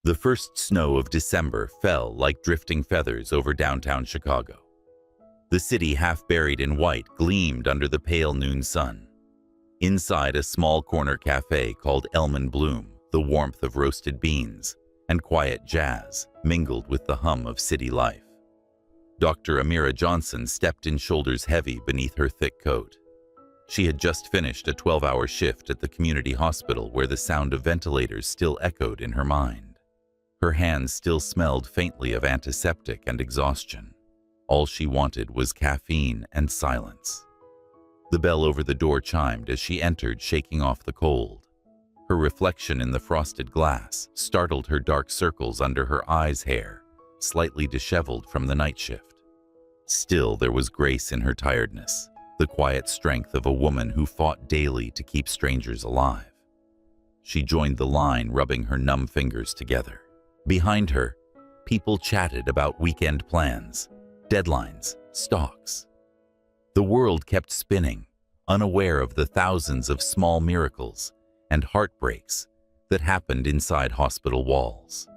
The first snow of December fell like drifting feathers over downtown Chicago. The city, half buried in white, gleamed under the pale noon sun. Inside a small corner cafe called Elm & Bloom, the warmth of roasted beans and quiet jazz mingled with the hum of city life. Dr. Amira Johnson stepped in, shoulders heavy beneath her thick coat. She had just finished a 12-hour shift at the community hospital where the sound of ventilators still echoed in her mind. Her hands still smelled faintly of antiseptic and exhaustion. All she wanted was caffeine and silence. The bell over the door chimed as she entered, shaking off the cold. Her reflection in the frosted glass startled her, dark circles under her eyes, hair slightly disheveled from the night shift. Still, there was grace in her tiredness, the quiet strength of a woman who fought daily to keep strangers alive. She joined the line, rubbing her numb fingers together. Behind her, people chatted about weekend plans, deadlines, stocks. The world kept spinning, unaware of the thousands of small miracles and heartbreaks that happened inside hospital walls.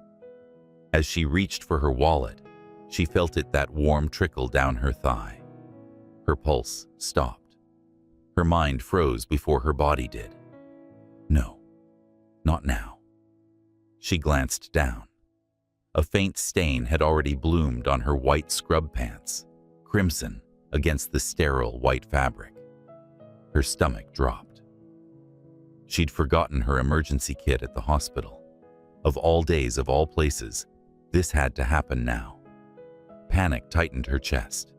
As she reached for her wallet, she felt that warm trickle down her thigh. Her pulse stopped. Her mind froze before her body did. No, not now. She glanced down. A faint stain had already bloomed on her white scrub pants, crimson against the sterile white fabric. Her stomach dropped. She'd forgotten her emergency kit at the hospital. Of all days, of all places, this had to happen now. Panic tightened her chest.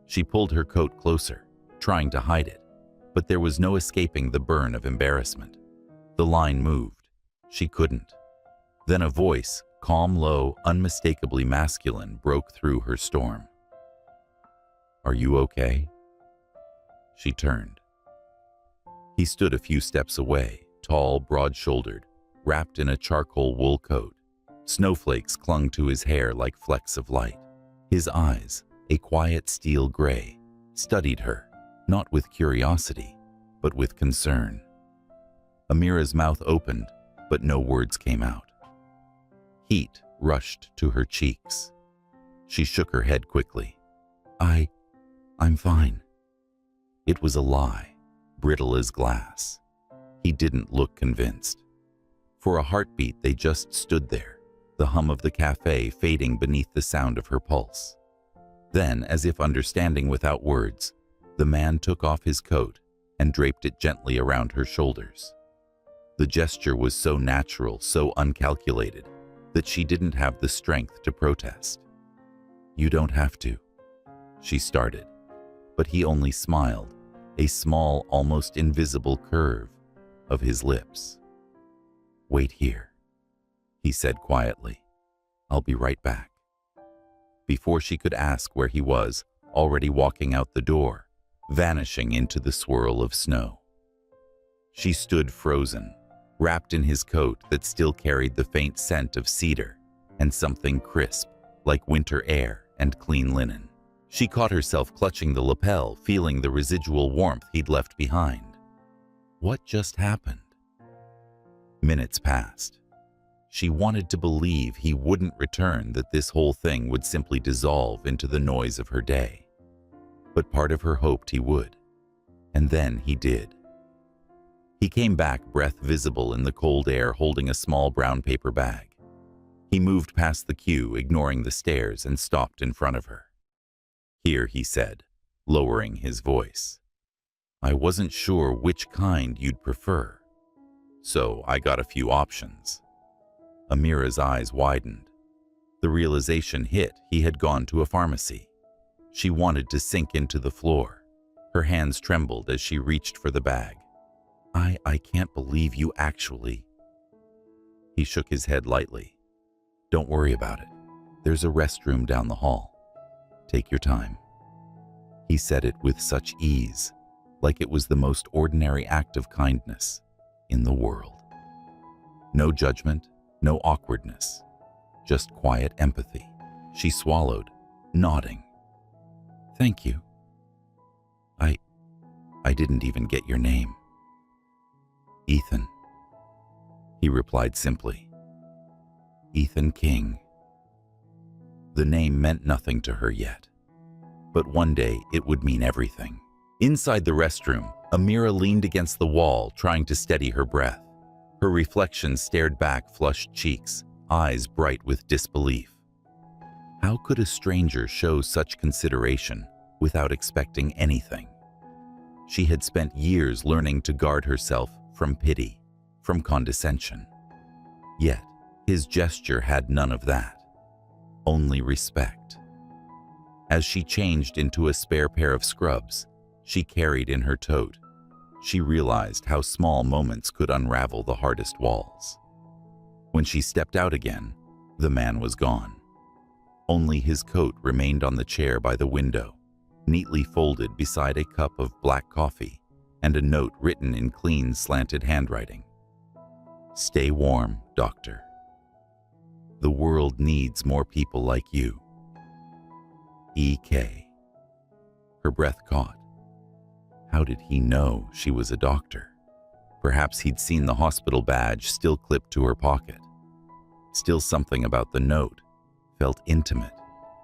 She pulled her coat closer, trying to hide it, but there was no escaping the burn of embarrassment. The line moved. She couldn't. Then a voice, calm, low, unmistakably masculine, broke through her storm. "Are you okay?" She turned. He stood a few steps away, tall, broad-shouldered, wrapped in a charcoal wool coat. Snowflakes clung to his hair like flecks of light. His eyes, a quiet steel gray, studied her, not with curiosity, but with concern. Amira's mouth opened, but no words came out. Heat rushed to her cheeks. She shook her head quickly. I'm fine." It was a lie, brittle as glass. He didn't look convinced. For a heartbeat, they just stood there, the hum of the cafe fading beneath the sound of her pulse. Then, as if understanding without words, the man took off his coat and draped it gently around her shoulders. The gesture was so natural, so uncalculated, that she didn't have the strength to protest. "You don't have to," she started, but he only smiled, a small, almost invisible curve of his lips. "Wait here," he said quietly. "I'll be right back." Before she could ask where he was, already walking out the door, vanishing into the swirl of snow. She stood frozen, wrapped in his coat that still carried the faint scent of cedar and something crisp, like winter air and clean linen. She caught herself clutching the lapel, feeling the residual warmth he'd left behind. What just happened? Minutes passed. She wanted to believe he wouldn't return, that this whole thing would simply dissolve into the noise of her day. But part of her hoped he would. And then he did. He came back, breath visible in the cold air, holding a small brown paper bag. He moved past the queue, ignoring the stares, and stopped in front of her. "Here," he said, lowering his voice. "I wasn't sure which kind you'd prefer, so I got a few options." Amira's eyes widened. The realization hit he had gone to a pharmacy. She wanted to sink into the floor. Her hands trembled as she reached for the bag. I can't believe you actually." He shook his head lightly. "Don't worry about it. There's a restroom down the hall. Take your time." He said it with such ease, like it was the most ordinary act of kindness in the world. No judgment, no awkwardness, just quiet empathy. She swallowed, nodding. "Thank you. I didn't even get your name." "Ethan," he replied simply. Ethan King. The name meant nothing to her yet, but one day it would mean everything. Inside the restroom, Amira leaned against the wall, trying to steady her breath. Her reflection stared back, flushed cheeks, eyes bright with disbelief. How could a stranger show such consideration without expecting anything? She had spent years learning to guard herself from pity, from condescension. Yet, his gesture had none of that, only respect. As she changed into a spare pair of scrubs she carried in her tote, she realized how small moments could unravel the hardest walls. When she stepped out again, the man was gone. Only his coat remained on the chair by the window, neatly folded beside a cup of black coffee and a note written in clean, slanted handwriting. "Stay warm, doctor. The world needs more people like you. E.K." Her breath caught. How did he know she was a doctor? Perhaps he'd seen the hospital badge still clipped to her pocket. Still, something about the note felt intimate,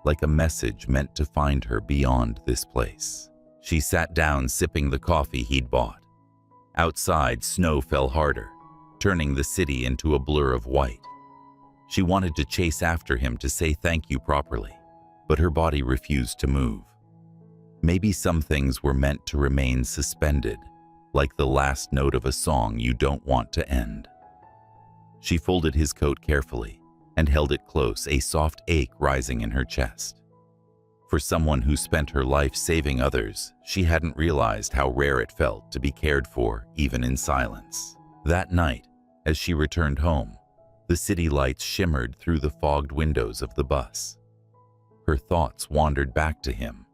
like a message meant to find her beyond this place. She sat down, sipping the coffee he'd bought. Outside, snow fell harder, turning the city into a blur of white. She wanted to chase after him to say thank you properly, but her body refused to move. Maybe some things were meant to remain suspended, like the last note of a song you don't want to end. She folded his coat carefully and held it close, a soft ache rising in her chest. For someone who spent her life saving others, she hadn't realized how rare it felt to be cared for, even in silence. That night, as she returned home, the city lights shimmered through the fogged windows of the bus. Her thoughts wandered back to him,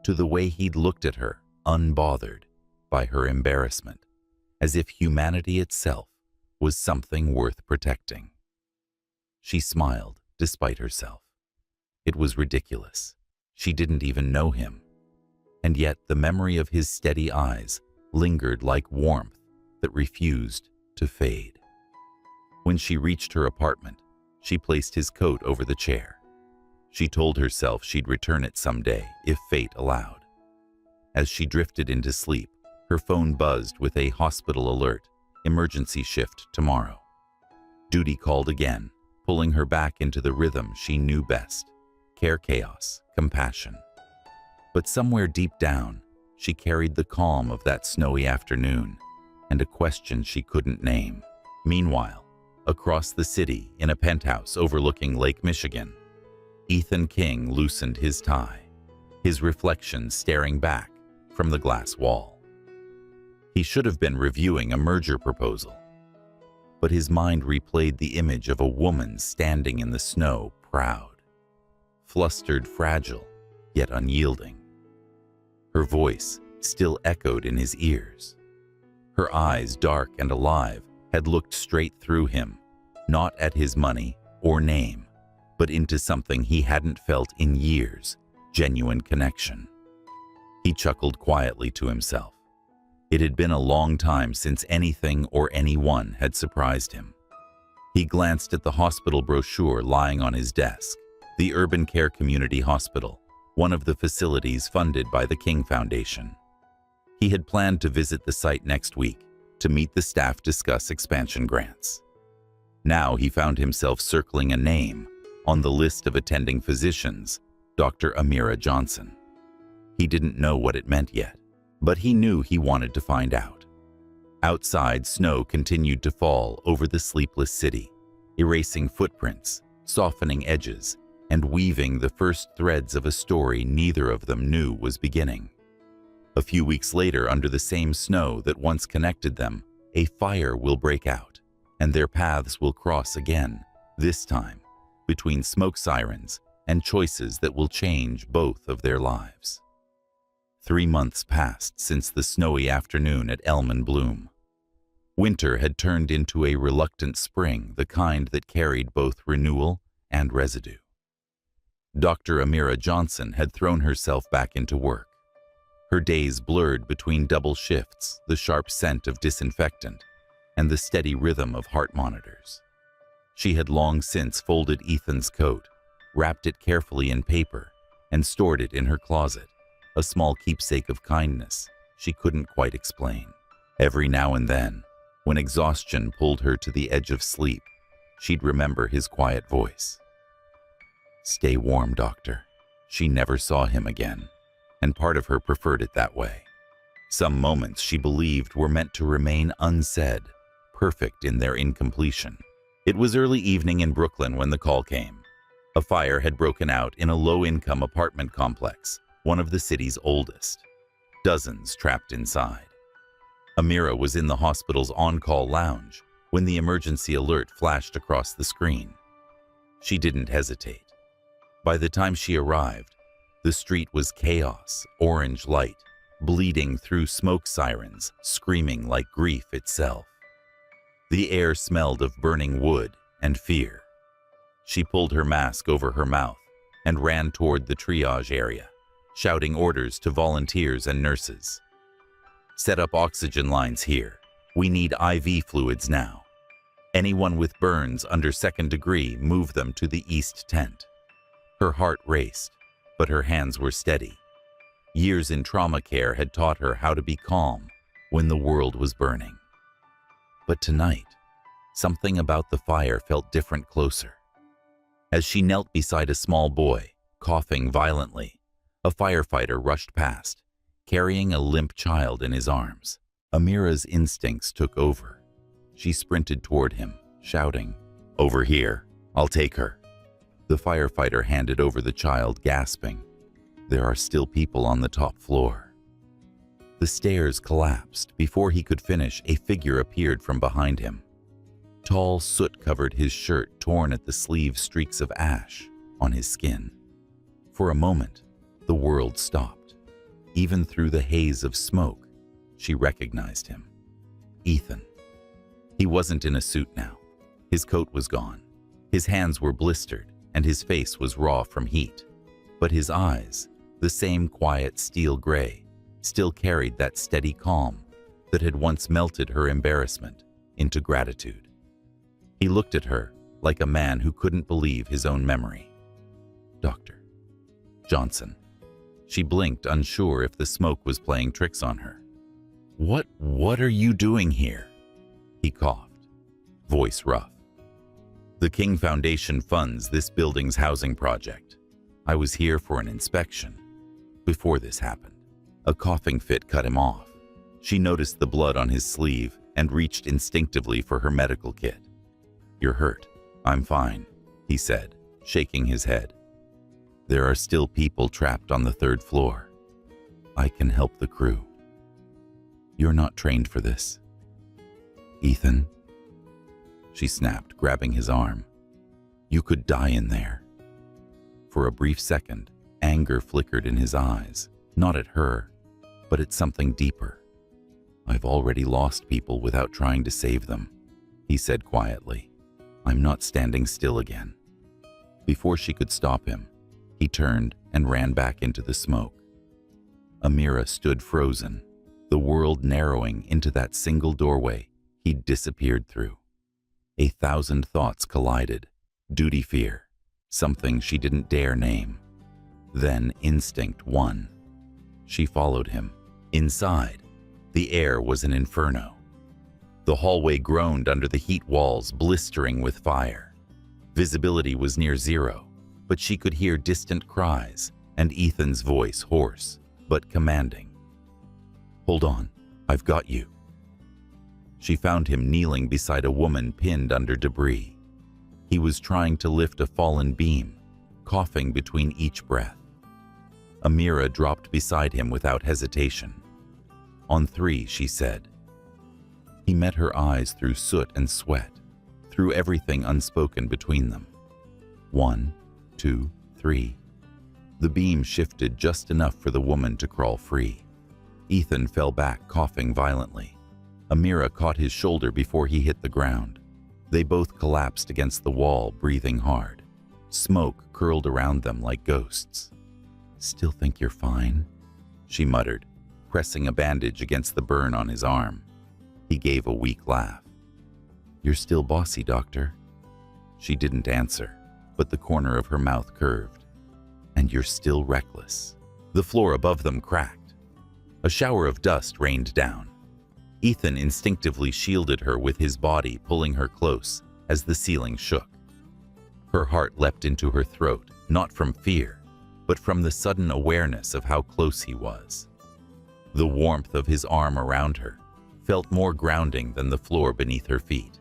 to the way he'd looked at her, unbothered by her embarrassment, as if humanity itself was something worth protecting. She smiled, despite herself. It was ridiculous. She didn't even know him. And yet the memory of his steady eyes lingered like warmth that refused to fade. When she reached her apartment, she placed his coat over the chair. She told herself she'd return it someday if fate allowed. As she drifted into sleep, her phone buzzed with a hospital alert, emergency shift tomorrow. Duty called again, pulling her back into the rhythm she knew best: care, chaos, compassion. But somewhere deep down, she carried the calm of that snowy afternoon and a question she couldn't name. Meanwhile, across the city, in a penthouse overlooking Lake Michigan, Ethan King loosened his tie, his reflection staring back from the glass wall. He should have been reviewing a merger proposal, but his mind replayed the image of a woman standing in the snow, proud, flustered, fragile, yet unyielding. Her voice still echoed in his ears. Her eyes, dark and alive, had looked straight through him, not at his money or name, but into something he hadn't felt in years: genuine connection. He chuckled quietly to himself. It had been a long time since anything or anyone had surprised him. He glanced at the hospital brochure lying on his desk. The Urban Care Community Hospital, one of the facilities funded by the King Foundation. He had planned to visit the site next week to meet the staff, discuss expansion grants. Now he found himself circling a name on the list of attending physicians: Dr. Amira Johnson. He didn't know what it meant yet, but he knew he wanted to find out. Outside, snow continued to fall over the sleepless city, erasing footprints, softening edges, and weaving the first threads of a story neither of them knew was beginning. A few weeks later, under the same snow that once connected them, a fire will break out, and their paths will cross again, this time between smoke sirens and choices that will change both of their lives. 3 months passed since the snowy afternoon at Elm & Bloom. Winter had turned into a reluctant spring, the kind that carried both renewal and residue. Dr. Amira Johnson had thrown herself back into work. Her days blurred between double shifts, the sharp scent of disinfectant, and the steady rhythm of heart monitors. She had long since folded Ethan's coat, wrapped it carefully in paper, and stored it in her closet, a small keepsake of kindness she couldn't quite explain. Every now and then, when exhaustion pulled her to the edge of sleep, she'd remember his quiet voice. "Stay warm, doctor." She never saw him again, and part of her preferred it that way. Some moments she believed were meant to remain unsaid, perfect in their incompletion. It was early evening in Brooklyn when the call came. A fire had broken out in a low-income apartment complex, one of the city's oldest. Dozens trapped inside. Amira was in the hospital's on-call lounge when the emergency alert flashed across the screen. She didn't hesitate. By the time she arrived, the street was chaos, orange light, bleeding through smoke sirens, screaming like grief itself. The air smelled of burning wood and fear. She pulled her mask over her mouth and ran toward the triage area, shouting orders to volunteers and nurses. "Set up oxygen lines here. We need IV fluids now. Anyone with burns under 2nd degree, move them to the east tent." Her heart raced, but her hands were steady. Years in trauma care had taught her how to be calm when the world was burning. But tonight, something about the fire felt different closer. As she knelt beside a small boy, coughing violently, a firefighter rushed past, carrying a limp child in his arms. Amira's instincts took over. She sprinted toward him, shouting, "Over here, I'll take her." The firefighter handed over the child, gasping, "There are still people on the top floor." The stairs collapsed. Before he could finish, a figure appeared from behind him. Tall soot covered his shirt, torn at the sleeves, streaks of ash on his skin. For a moment, the world stopped. Even through the haze of smoke, she recognized him. Ethan. He wasn't in a suit now. His coat was gone. His hands were blistered, and his face was raw from heat. But his eyes, the same quiet steel gray, still carried that steady calm that had once melted her embarrassment into gratitude. He looked at her like a man who couldn't believe his own memory. "Dr. Johnson." She blinked, unsure if the smoke was playing tricks on her. What are you doing here?" He coughed, voice rough. "The King Foundation funds this building's housing project. I was here for an inspection before this happened." A coughing fit cut him off. She noticed the blood on his sleeve and reached instinctively for her medical kit. "You're hurt." "I'm fine," he said, shaking his head. "There are still people trapped on the 3rd floor. I can help the crew." "You're not trained for this." "Ethan," she snapped, grabbing his arm. "You could die in there." For a brief second, anger flickered in his eyes, not at her, but at something deeper. "I've already lost people without trying to save them," he said quietly. "I'm not standing still again." Before she could stop him, he turned and ran back into the smoke. Amira stood frozen, the world narrowing into that single doorway he'd disappeared through. 1,000 thoughts collided, duty, fear, something she didn't dare name. Then instinct won. She followed him. Inside, the air was an inferno. The hallway groaned under the heat walls, blistering with fire. Visibility was near zero, but she could hear distant cries and Ethan's voice, hoarse but commanding. "Hold on, I've got you." She found him kneeling beside a woman pinned under debris. He was trying to lift a fallen beam, coughing between each breath. Amira dropped beside him without hesitation. "On 3, she said. He met her eyes through soot and sweat, through everything unspoken between them. 1, 2, 3. The beam shifted just enough for the woman to crawl free. Ethan fell back, coughing violently. Amira caught his shoulder before he hit the ground. They both collapsed against the wall, breathing hard. Smoke curled around them like ghosts. "Still think you're fine?" she muttered, pressing a bandage against the burn on his arm. He gave a weak laugh. "You're still bossy, doctor." She didn't answer, but the corner of her mouth curved. "And you're still reckless." The floor above them cracked. A shower of dust rained down. Ethan instinctively shielded her with his body, pulling her close as the ceiling shook. Her heart leapt into her throat, not from fear, but from the sudden awareness of how close he was. The warmth of his arm around her felt more grounding than the floor beneath her feet.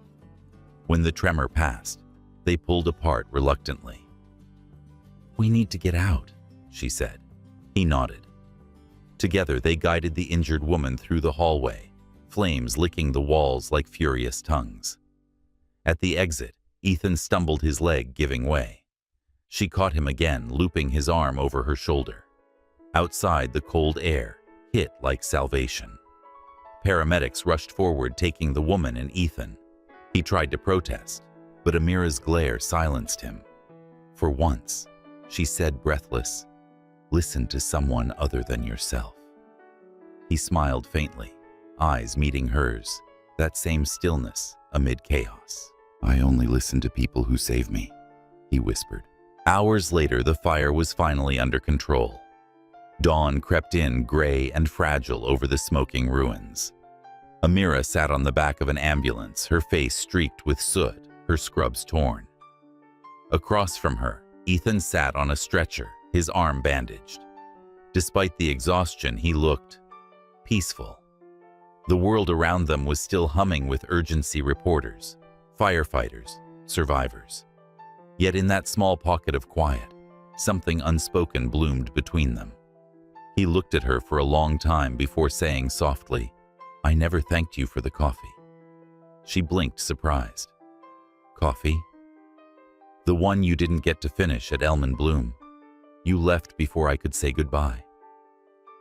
When the tremor passed, they pulled apart reluctantly. "We need to get out," she said. He nodded. Together they guided the injured woman through the hallway, flames licking the walls like furious tongues. At the exit, Ethan stumbled, his leg giving way. She caught him again, looping his arm over her shoulder. Outside, the cold air hit like salvation. Paramedics rushed forward, taking the woman and Ethan. He tried to protest, but Amira's glare silenced him. "For once," she said, breathless, "listen to someone other than yourself." He smiled faintly, eyes meeting hers, that same stillness amid chaos. "I only listen to people who save me," he whispered. Hours later, the fire was finally under control. Dawn crept in, gray and fragile, over the smoking ruins. Amira sat on the back of an ambulance, her face streaked with soot, her scrubs torn. Across from her, Ethan sat on a stretcher, his arm bandaged. Despite the exhaustion, he looked peaceful. The world around them was still humming with urgency: reporters, firefighters, survivors. Yet in that small pocket of quiet, something unspoken bloomed between them. He looked at her for a long time before saying softly, "I never thanked you for the coffee." She blinked, surprised. "Coffee?" "The one you didn't get to finish at Elman Bloom. You left before I could say goodbye."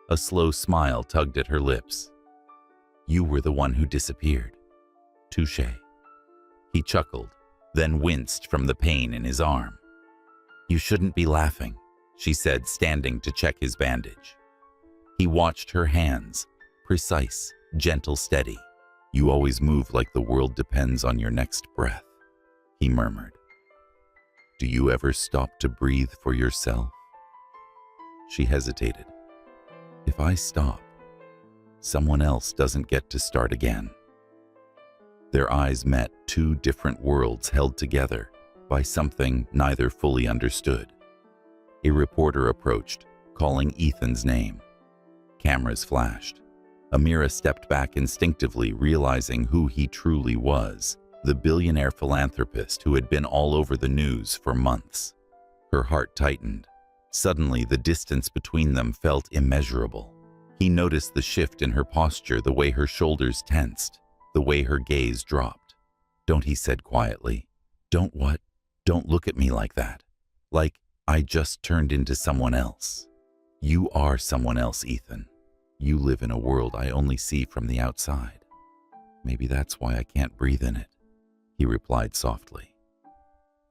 A slow smile tugged at her lips. "You were the one who disappeared." "Touché." He chuckled, then winced from the pain in his arm. "You shouldn't be laughing," she said, standing to check his bandage. He watched her hands, precise, gentle, steady. "You always move like the world depends on your next breath," he murmured. "Do you ever stop to breathe for yourself?" She hesitated. "If I stop, someone else doesn't get to start again." Their eyes met, two different worlds held together by something neither fully understood. A reporter approached, calling Ethan's name. Cameras flashed. Amira stepped back instinctively, realizing who he truly was, the billionaire philanthropist who had been all over the news for months. Her heart tightened. Suddenly, the distance between them felt immeasurable. He noticed the shift in her posture, the way her shoulders tensed, the way her gaze dropped. "Don't," he said quietly. "Don't what? Don't look at me like that. Like I just turned into someone else." "You are someone else, Ethan. You live in a world I only see from the outside. Maybe that's why I can't breathe in it," he replied softly.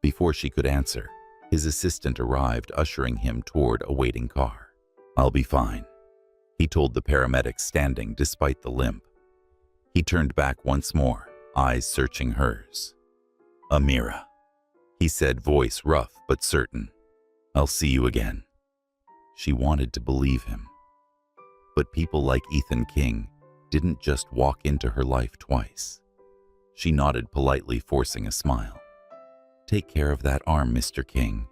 Before she could answer, his assistant arrived, ushering him toward a waiting car. "I'll be fine," he told the paramedic, standing despite the limp. He turned back once more, eyes searching hers. "Amira," he said, voice rough but certain. "I'll see you again." She wanted to believe him. But people like Ethan King didn't just walk into her life twice. She nodded politely, forcing a smile. "Take care of that arm, Mr. King."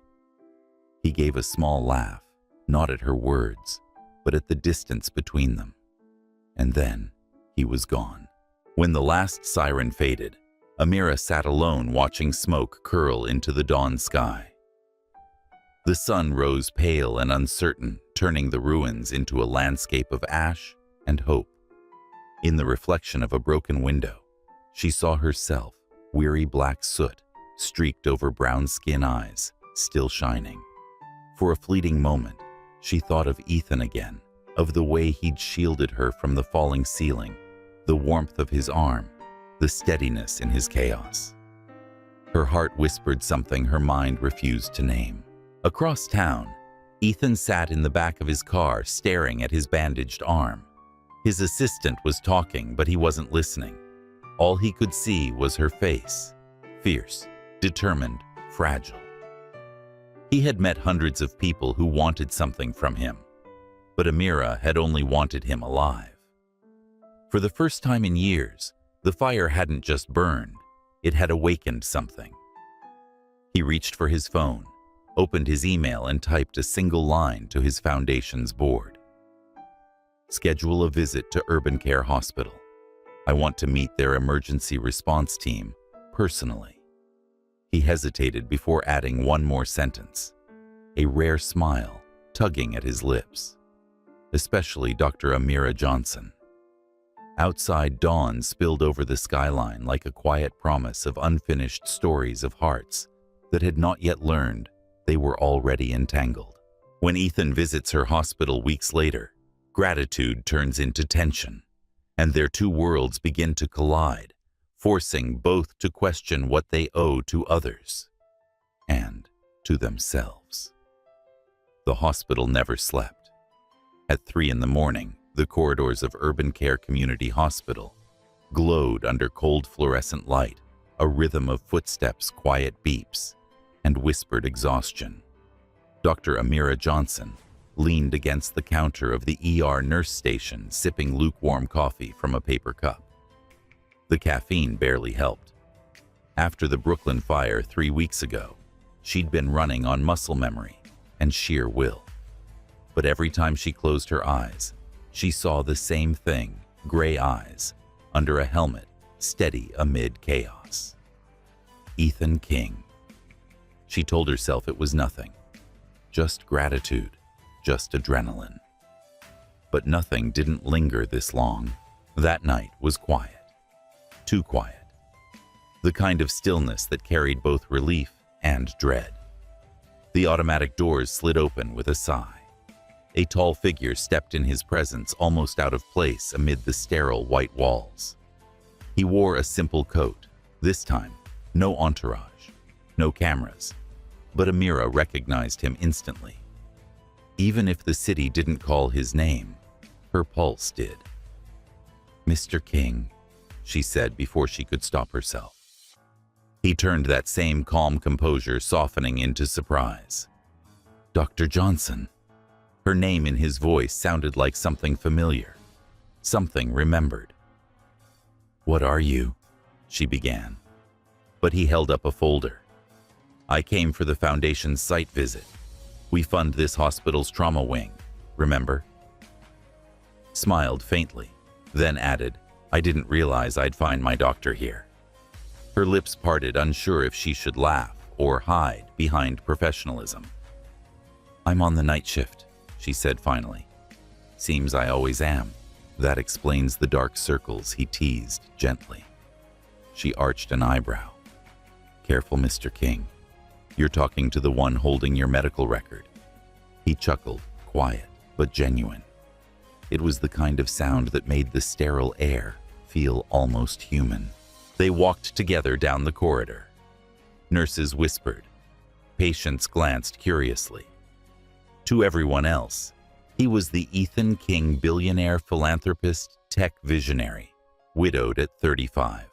He gave a small laugh, not at her words, but at the distance between them. And then he was gone. When the last siren faded, Amira sat alone, watching smoke curl into the dawn sky. The sun rose pale and uncertain, turning the ruins into a landscape of ash and hope. In the reflection of a broken window, she saw herself, weary black soot streaked over brown skin, eyes still shining. For a fleeting moment, she thought of Ethan again, of the way he'd shielded her from the falling ceiling, the warmth of his arm, the steadiness in his chaos. Her heart whispered something her mind refused to name. Across town, Ethan sat in the back of his car, staring at his bandaged arm. His assistant was talking, but he wasn't listening. All he could see was her face, fierce, determined, fragile. He had met hundreds of people who wanted something from him, but Amira had only wanted him alive. For the first time in years, the fire hadn't just burned, it had awakened something. He reached for his phone, opened his email and typed a single line to his foundation's board. Schedule a visit to Urban Care Hospital. I want to meet their emergency response team personally. He hesitated before adding one more sentence, a rare smile tugging at his lips. Especially Dr. Amira Johnson. Outside, dawn spilled over the skyline like a quiet promise of unfinished stories of hearts that had not yet learned they were already entangled. When Ethan visits her hospital weeks later, gratitude turns into tension, and their two worlds begin to collide, forcing both to question what they owe to others and to themselves. The hospital never slept. At 3 in the morning, the corridors of Urban Care Community Hospital glowed under cold fluorescent light, a rhythm of footsteps, quiet beeps, and whispered exhaustion. Dr. Amira Johnson leaned against the counter of the ER nurse station, sipping lukewarm coffee from a paper cup. The caffeine barely helped. After the Brooklyn fire 3 weeks ago, she'd been running on muscle memory and sheer will. But every time she closed her eyes, she saw the same thing, gray eyes, under a helmet, steady amid chaos. Ethan King. She told herself it was nothing. Just gratitude, just adrenaline. But nothing didn't linger this long. That night was quiet. Too quiet. The kind of stillness that carried both relief and dread. The automatic doors slid open with a sigh. A tall figure stepped in his presence, almost out of place amid the sterile white walls. He wore a simple coat. This time, no entourage, no cameras. But Amira recognized him instantly. Even if the city didn't call his name, her pulse did. "Mr. King," she said before she could stop herself. He turned, that same calm composure softening into surprise. "Dr. Johnson." Her name in his voice sounded like something familiar, something remembered. "What are you?" she began. But he held up a folder. "I came for the Foundation's site visit. We fund this hospital's trauma wing, remember?" Smiled faintly, then added, "I didn't realize I'd find my doctor here." Her lips parted, unsure if she should laugh or hide behind professionalism. "I'm on the night shift," she said finally. "Seems I always am. That explains the dark circles," he teased gently. She arched an eyebrow. "Careful, Mr. King. You're talking to the one holding your medical record." He chuckled, quiet but genuine. It was the kind of sound that made the sterile air feel almost human. They walked together down the corridor. Nurses whispered. Patients glanced curiously. To everyone else, he was the Ethan King billionaire philanthropist, tech visionary, widowed at 35.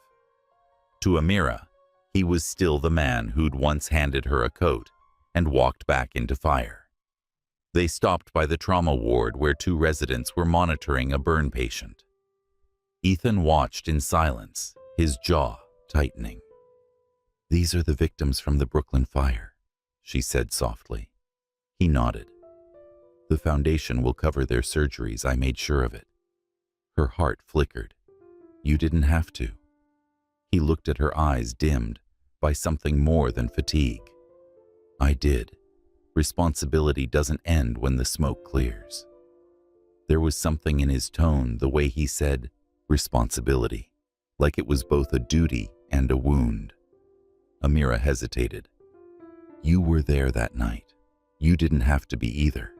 To Amira, he was still the man who'd once handed her a coat and walked back into fire. They stopped by the trauma ward where 2 residents were monitoring a burn patient. Ethan watched in silence, his jaw tightening. "These are the victims from the Brooklyn fire," she said softly. He nodded. "The Foundation will cover their surgeries, I made sure of it." Her heart flickered. "You didn't have to." He looked at her eyes, dimmed by something more than fatigue. "I did. Responsibility doesn't end when the smoke clears." There was something in his tone, the way he said responsibility, like it was both a duty and a wound. Amira hesitated. "You were there that night. You didn't have to be either."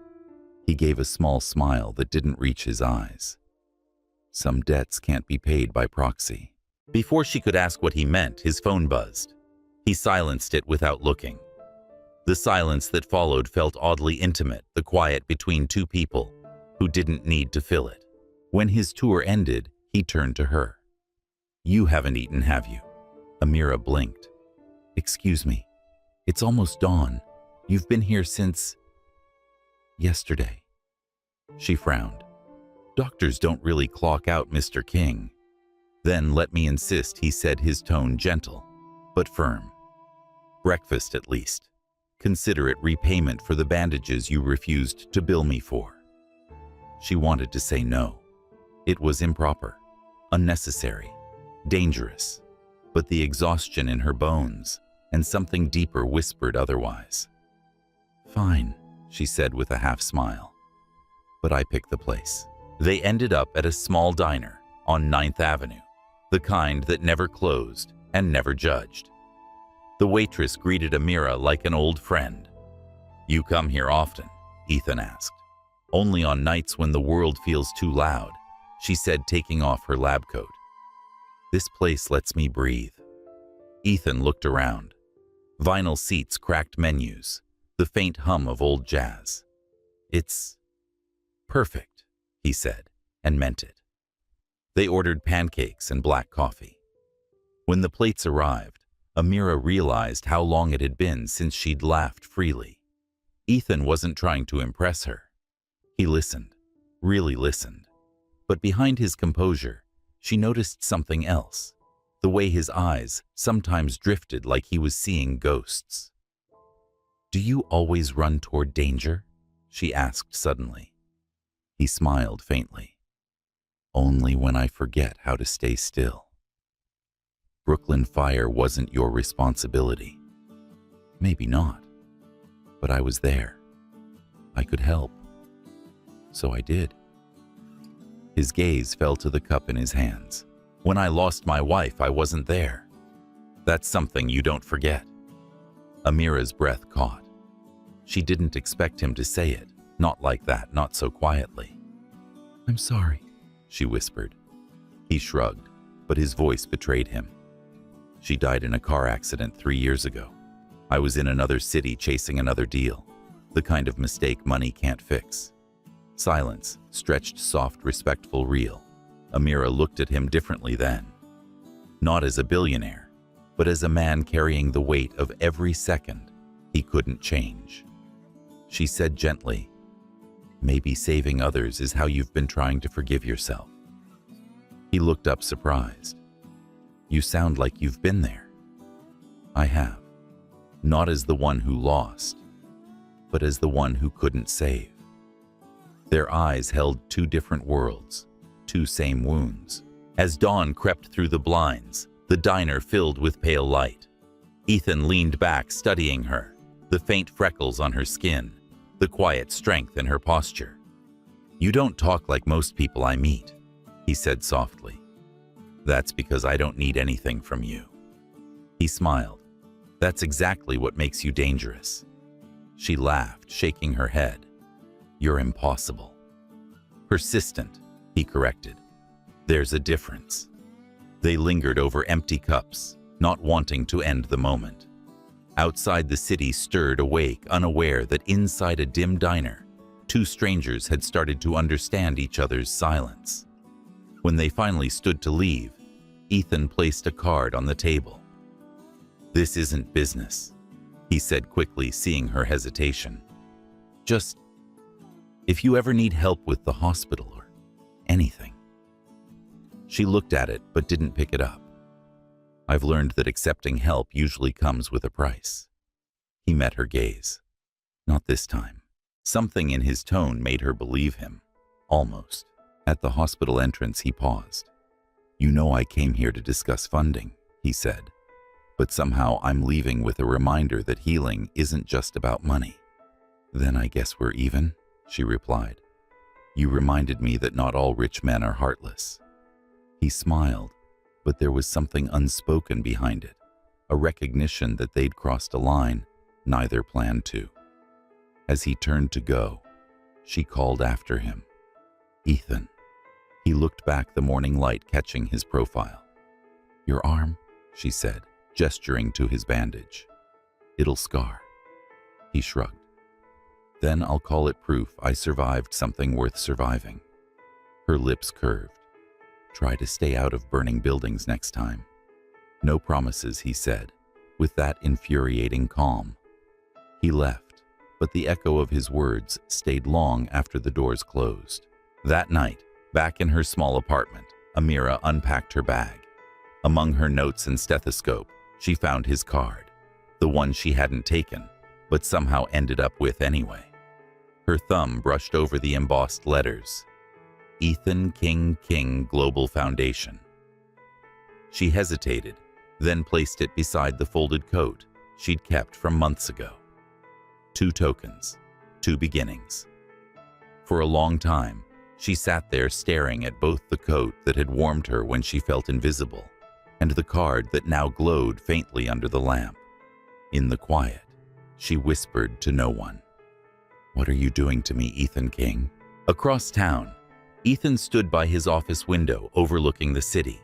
He gave a small smile that didn't reach his eyes. "Some debts can't be paid by proxy." Before she could ask what he meant, his phone buzzed. He silenced it without looking. The silence that followed felt oddly intimate, the quiet between 2 people who didn't need to fill it. When his tour ended, he turned to her. "You haven't eaten, have you?" Amira blinked. Excuse me. It's almost dawn. You've been here since yesterday. She frowned. Doctors don't really clock out, Mr. King. Then let me insist, he said, his tone gentle, but firm. Breakfast at least. Consider it repayment for the bandages you refused to bill me for. She wanted to say no. It was improper, unnecessary, dangerous, but the exhaustion in her bones and something deeper whispered otherwise. Fine, she said with a half smile. But I picked the place. They ended up at a small diner on 9th Avenue, the kind that never closed and never judged. The waitress greeted Amira like an old friend. You come here often? Ethan asked. Only on nights when the world feels too loud, she said, taking off her lab coat. This place lets me breathe. Ethan looked around. Vinyl seats, cracked menus, the faint hum of old jazz. It's perfect, he said, and meant it. They ordered pancakes and black coffee. When the plates arrived, Amira realized how long it had been since she'd laughed freely. Ethan wasn't trying to impress her. He listened, really listened. But behind his composure, she noticed something else, the way his eyes sometimes drifted like he was seeing ghosts. Do you always run toward danger? She asked suddenly. He smiled faintly. Only when I forget how to stay still. Brooklyn Fire wasn't your responsibility. Maybe not, but I was there. I could help. So I did. His gaze fell to the cup in his hands. When I lost my wife, I wasn't there. That's something you don't forget. Amira's breath caught. She didn't expect him to say it, not like that, not so quietly. I'm sorry, she whispered. He shrugged, but his voice betrayed him. She died in a car accident 3 years ago. I was in another city chasing another deal, the kind of mistake money can't fix. Silence, stretched, soft, respectful, real. Amira looked at him differently then. Not as a billionaire, but as a man carrying the weight of every second he couldn't change. She said gently, maybe saving others is how you've been trying to forgive yourself. He looked up surprised. You sound like you've been there. I have. Not as the one who lost, but as the one who couldn't save. Their eyes held two different worlds, two same wounds. As dawn crept through the blinds, the diner filled with pale light. Ethan leaned back, studying her, the faint freckles on her skin, the quiet strength in her posture. You don't talk like most people I meet, he said softly. That's because I don't need anything from you. He smiled. That's exactly what makes you dangerous. She laughed, shaking her head. You're impossible. Persistent, he corrected. There's a difference. They lingered over empty cups, not wanting to end the moment. Outside, the city stirred awake, unaware that inside a dim diner, two strangers had started to understand each other's silence. When they finally stood to leave, Ethan placed a card on the table. This isn't business, he said quickly, seeing her hesitation. Just, if you ever need help with the hospital or anything. She looked at it but didn't pick it up. I've learned that accepting help usually comes with a price. He met her gaze. Not this time. Something in his tone made her believe him. Almost. At the hospital entrance, he paused. You know I came here to discuss funding, he said. But somehow I'm leaving with a reminder that healing isn't just about money. Then I guess we're even, she replied. You reminded me that not all rich men are heartless. He smiled, but there was something unspoken behind it, a recognition that they'd crossed a line neither planned to. As he turned to go, she called after him. Ethan. He looked back, the morning light catching his profile. Your arm, she said, gesturing to his bandage. It'll scar. He shrugged. Then I'll call it proof I survived something worth surviving. Her lips curved. Try to stay out of burning buildings next time. No promises, he said, with that infuriating calm. He left, but the echo of his words stayed long after the doors closed. That night, back in her small apartment, Amira unpacked her bag. Among her notes and stethoscope, she found his card, the one she hadn't taken, but somehow ended up with anyway. Her thumb brushed over the embossed letters, Ethan King Global Foundation. She hesitated, then placed it beside the folded coat she'd kept from months ago. 2 tokens, 2 beginnings. For a long time, she sat there staring at both the coat that had warmed her when she felt invisible and the card that now glowed faintly under the lamp. In the quiet, she whispered to no one, "What are you doing to me, Ethan King?" Across town, Ethan stood by his office window overlooking the city.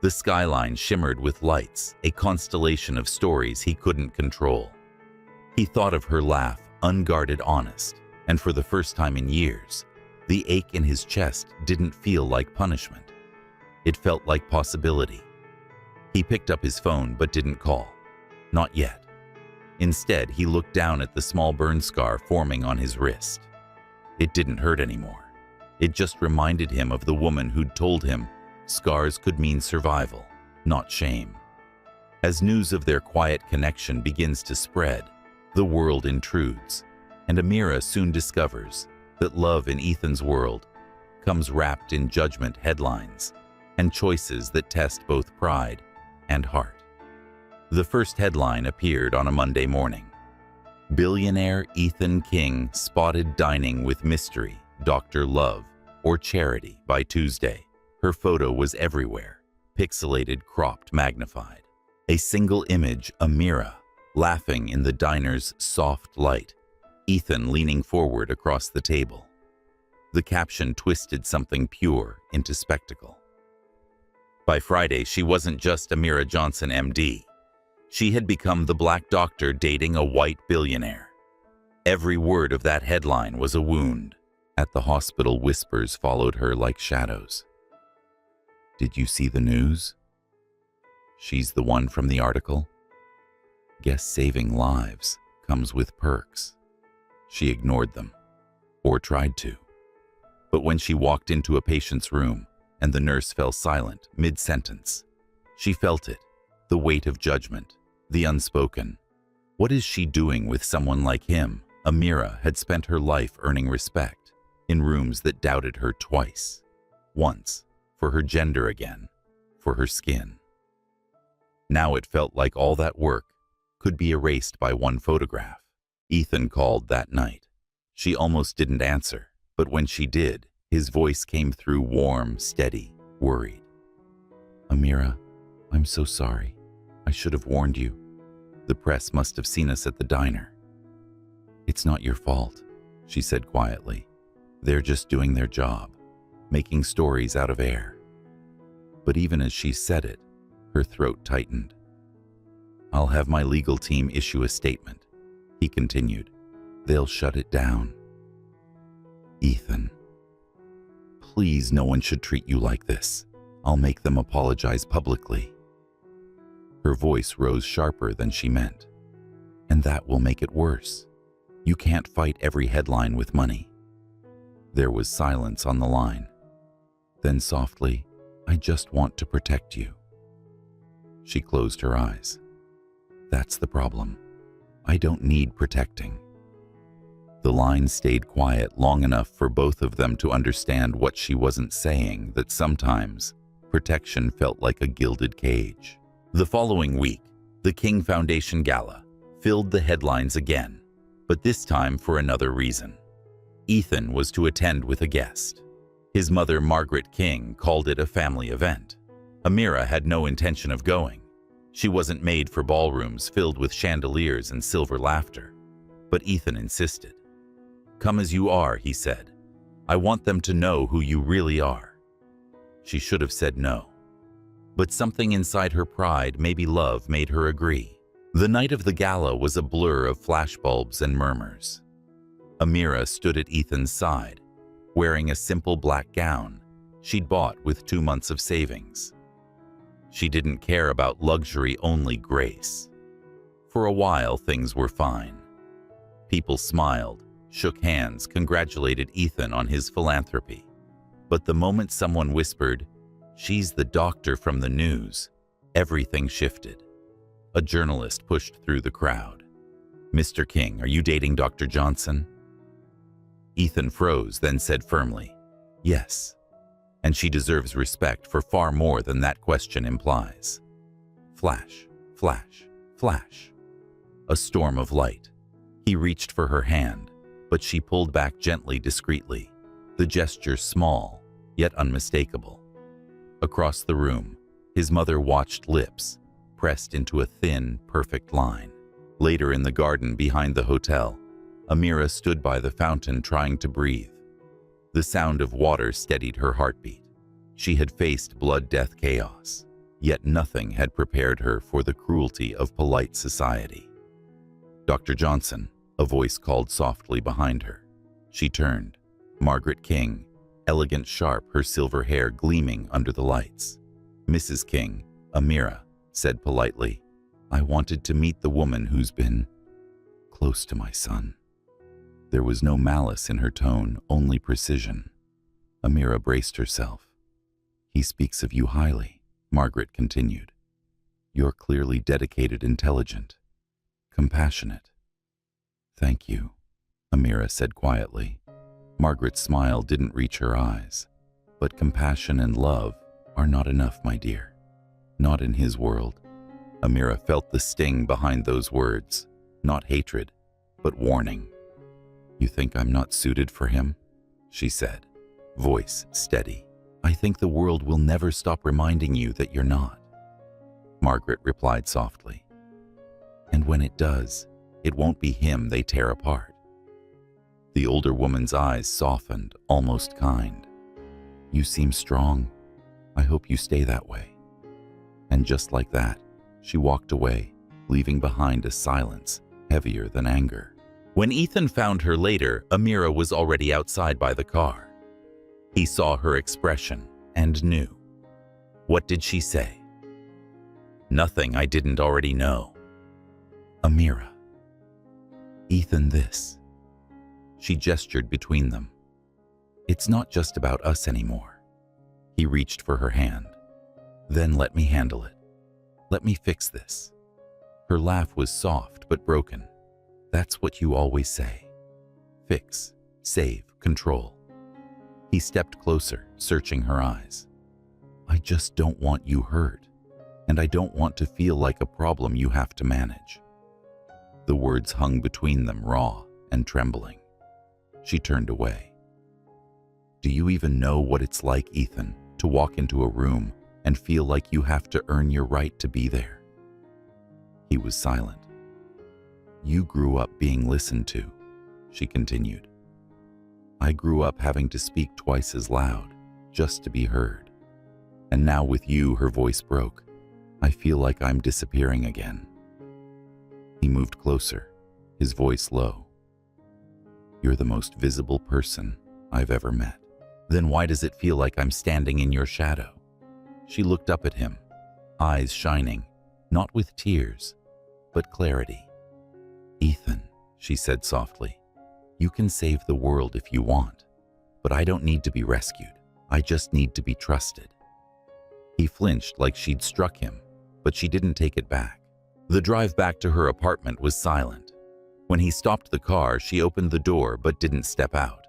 The skyline shimmered with lights, a constellation of stories he couldn't control. He thought of her laugh, unguarded, honest, and for the first time in years, the ache in his chest didn't feel like punishment. It felt like possibility. He picked up his phone but didn't call. Not yet. Instead, he looked down at the small burn scar forming on his wrist. It didn't hurt anymore. It just reminded him of the woman who'd told him scars could mean survival, not shame. As news of their quiet connection begins to spread, the world intrudes, and Amira soon discovers that love in Ethan's world comes wrapped in judgment headlines and choices that test both pride and heart. The first headline appeared on a Monday morning. Billionaire Ethan King spotted dining with mystery Dr. Love or Charity by Tuesday. Her photo was everywhere, pixelated, cropped, magnified. A single image, Amira, laughing in the diner's soft light, Ethan leaning forward across the table. The caption twisted something pure into spectacle. By Friday, she wasn't just Amira Johnson, MD. She had become the black doctor dating a white billionaire. Every word of that headline was a wound. At the hospital, whispers followed her like shadows. "Did you see the news? She's the one from the article. Guess saving lives comes with perks." She ignored them, or tried to. But when she walked into a patient's room and the nurse fell silent mid-sentence, she felt it, the weight of judgment, the unspoken. What is she doing with someone like him? Amira had spent her life earning respect in rooms that doubted her twice. Once, for her gender, again, for her skin. Now it felt like all that work could be erased by one photograph. Ethan called that night. She almost didn't answer, but when she did, his voice came through warm, steady, worried. "Amira, I'm so sorry. I should have warned you. The press must have seen us at the diner." "It's not your fault," she said quietly. "They're just doing their job, making stories out of air." But even as she said it, her throat tightened. "I'll have my legal team issue a statement," he continued. "They'll shut it down." "Ethan, please, no one should treat you like this. I'll make them apologize publicly." Her voice rose sharper than she meant. "And that will make it worse. You can't fight every headline with money." There was silence on the line. Then softly, "I just want to protect you." She closed her eyes. "That's the problem. I don't need protecting." The line stayed quiet long enough for both of them to understand what she wasn't saying, that sometimes protection felt like a gilded cage. The following week, the King Foundation Gala filled the headlines again, but this time for another reason. Ethan was to attend with a guest. His mother, Margaret King, called it a family event. Amira had no intention of going. She wasn't made for ballrooms filled with chandeliers and silver laughter. But Ethan insisted. "Come as you are," he said. "I want them to know who you really are." She should have said no. But something inside her pride, maybe love, made her agree. The night of the gala was a blur of flashbulbs and murmurs. Amira stood at Ethan's side, wearing a simple black gown she'd bought with 2 months of savings. She didn't care about luxury, only grace. For a while, things were fine. People smiled, shook hands, congratulated Ethan on his philanthropy. But the moment someone whispered, "She's the doctor from the news," everything shifted. A journalist pushed through the crowd. "Mr. King, are you dating Dr. Johnson?" Ethan froze, then said firmly, "Yes." And she deserves respect for far more than that question implies. Flash, flash, flash. A storm of light. He reached for her hand, but she pulled back gently, discreetly, the gesture small, yet unmistakable. Across the room, his mother watched, lips pressed into a thin, perfect line. Later in the garden behind the hotel, Amira stood by the fountain trying to breathe. The sound of water steadied her heartbeat. She had faced blood-death chaos, yet nothing had prepared her for the cruelty of polite society. "Dr. Johnson," a voice called softly behind her. She turned. Margaret King, elegant, sharp, her silver hair gleaming under the lights. "Mrs. King," Amira said politely, "I wanted to meet the woman who's been close to my son." There was no malice in her tone, only precision. Amira braced herself. "He speaks of you highly," Margaret continued. "You're clearly dedicated, intelligent, compassionate." "Thank you," Amira said quietly. Margaret's smile didn't reach her eyes. "But compassion and love are not enough, my dear. Not in his world." Amira felt the sting behind those words, not hatred, but warning. "You think I'm not suited for him?" she said, voice steady. "I think the world will never stop reminding you that you're not." Margaret replied softly. "And when it does, it won't be him they tear apart." The older woman's eyes softened, almost kind. "You seem strong. I hope you stay that way." And just like that, she walked away, leaving behind a silence heavier than anger. When Ethan found her later, Amira was already outside by the car. He saw her expression and knew. What did she say? "Nothing I didn't already know." "Amira. Ethan, this." She gestured between them. "It's not just about us anymore." He reached for her hand. "Then let me handle it. Let me fix this." Her laugh was soft but broken. "That's what you always say. Fix, save, control." He stepped closer, searching her eyes. "I just don't want you hurt, and I don't want to feel like a problem you have to manage." The words hung between them, raw and trembling. She turned away. "Do you even know what it's like, Ethan, to walk into a room and feel like you have to earn your right to be there?" He was silent. "You grew up being listened to," she continued. "I grew up having to speak twice as loud, just to be heard. And now with you," her voice broke, "I feel like I'm disappearing again." He moved closer, his voice low. "You're the most visible person I've ever met. Then why does it feel like I'm standing in your shadow?" She looked up at him, eyes shining, not with tears, but clarity. "Ethan," she said softly, "you can save the world if you want, but I don't need to be rescued. I just need to be trusted." He flinched like she'd struck him, but she didn't take it back. The drive back to her apartment was silent. When he stopped the car, she opened the door but didn't step out.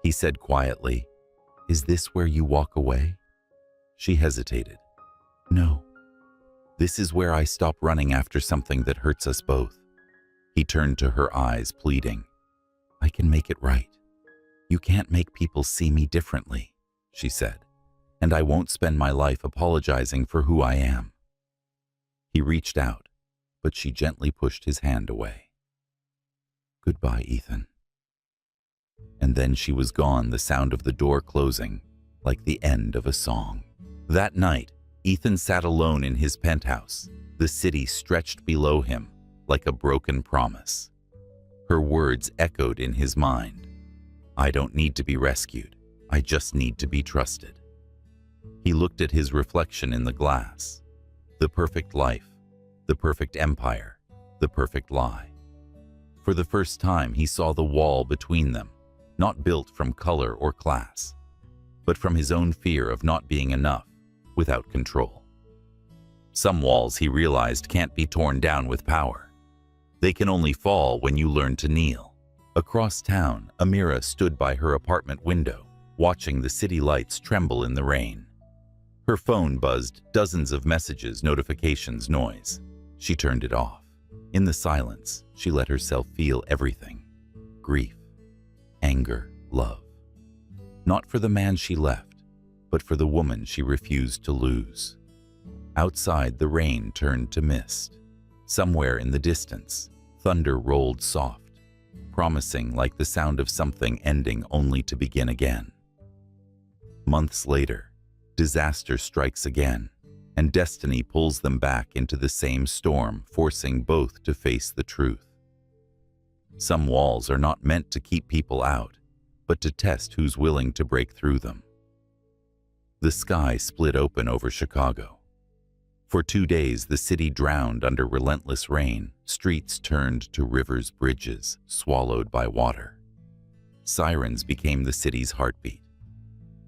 He said quietly, "Is this where you walk away?" She hesitated. "No. This is where I stop running after something that hurts us both." He turned to her, eyes pleading. "I can make it right. You can't make people see me differently," she said, "and I won't spend my life apologizing for who I am." He reached out, but she gently pushed his hand away. "Goodbye, Ethan." And then she was gone, the sound of the door closing, like the end of a song. That night, Ethan sat alone in his penthouse, the city stretched below him like a broken promise. Her words echoed in his mind. "I don't need to be rescued. I just need to be trusted." He looked at his reflection in the glass. The perfect life, the perfect empire, the perfect man. He the perfect lie. For the first time, he saw the wall between them, not built from color or class, but from his own fear of not being enough without control. Some walls, he realized, can't be torn down with power. They can only fall when you learn to kneel. Across town, Amira stood by her apartment window, watching the city lights tremble in the rain. Her phone buzzed, dozens of messages, notifications, noise. She turned it off. In the silence, she let herself feel everything: grief, anger, love. Not for the man she left, but for the woman she refused to lose. Outside, the rain turned to mist. Somewhere in the distance, thunder rolled soft, promising like the sound of something ending only to begin again. Months later, disaster strikes again, and destiny pulls them back into the same storm, forcing both to face the truth. Some walls are not meant to keep people out, but to test who's willing to break through them. The sky split open over Chicago. For 2 days, the city drowned under relentless rain. Streets turned to rivers, bridges swallowed by water. Sirens became the city's heartbeat.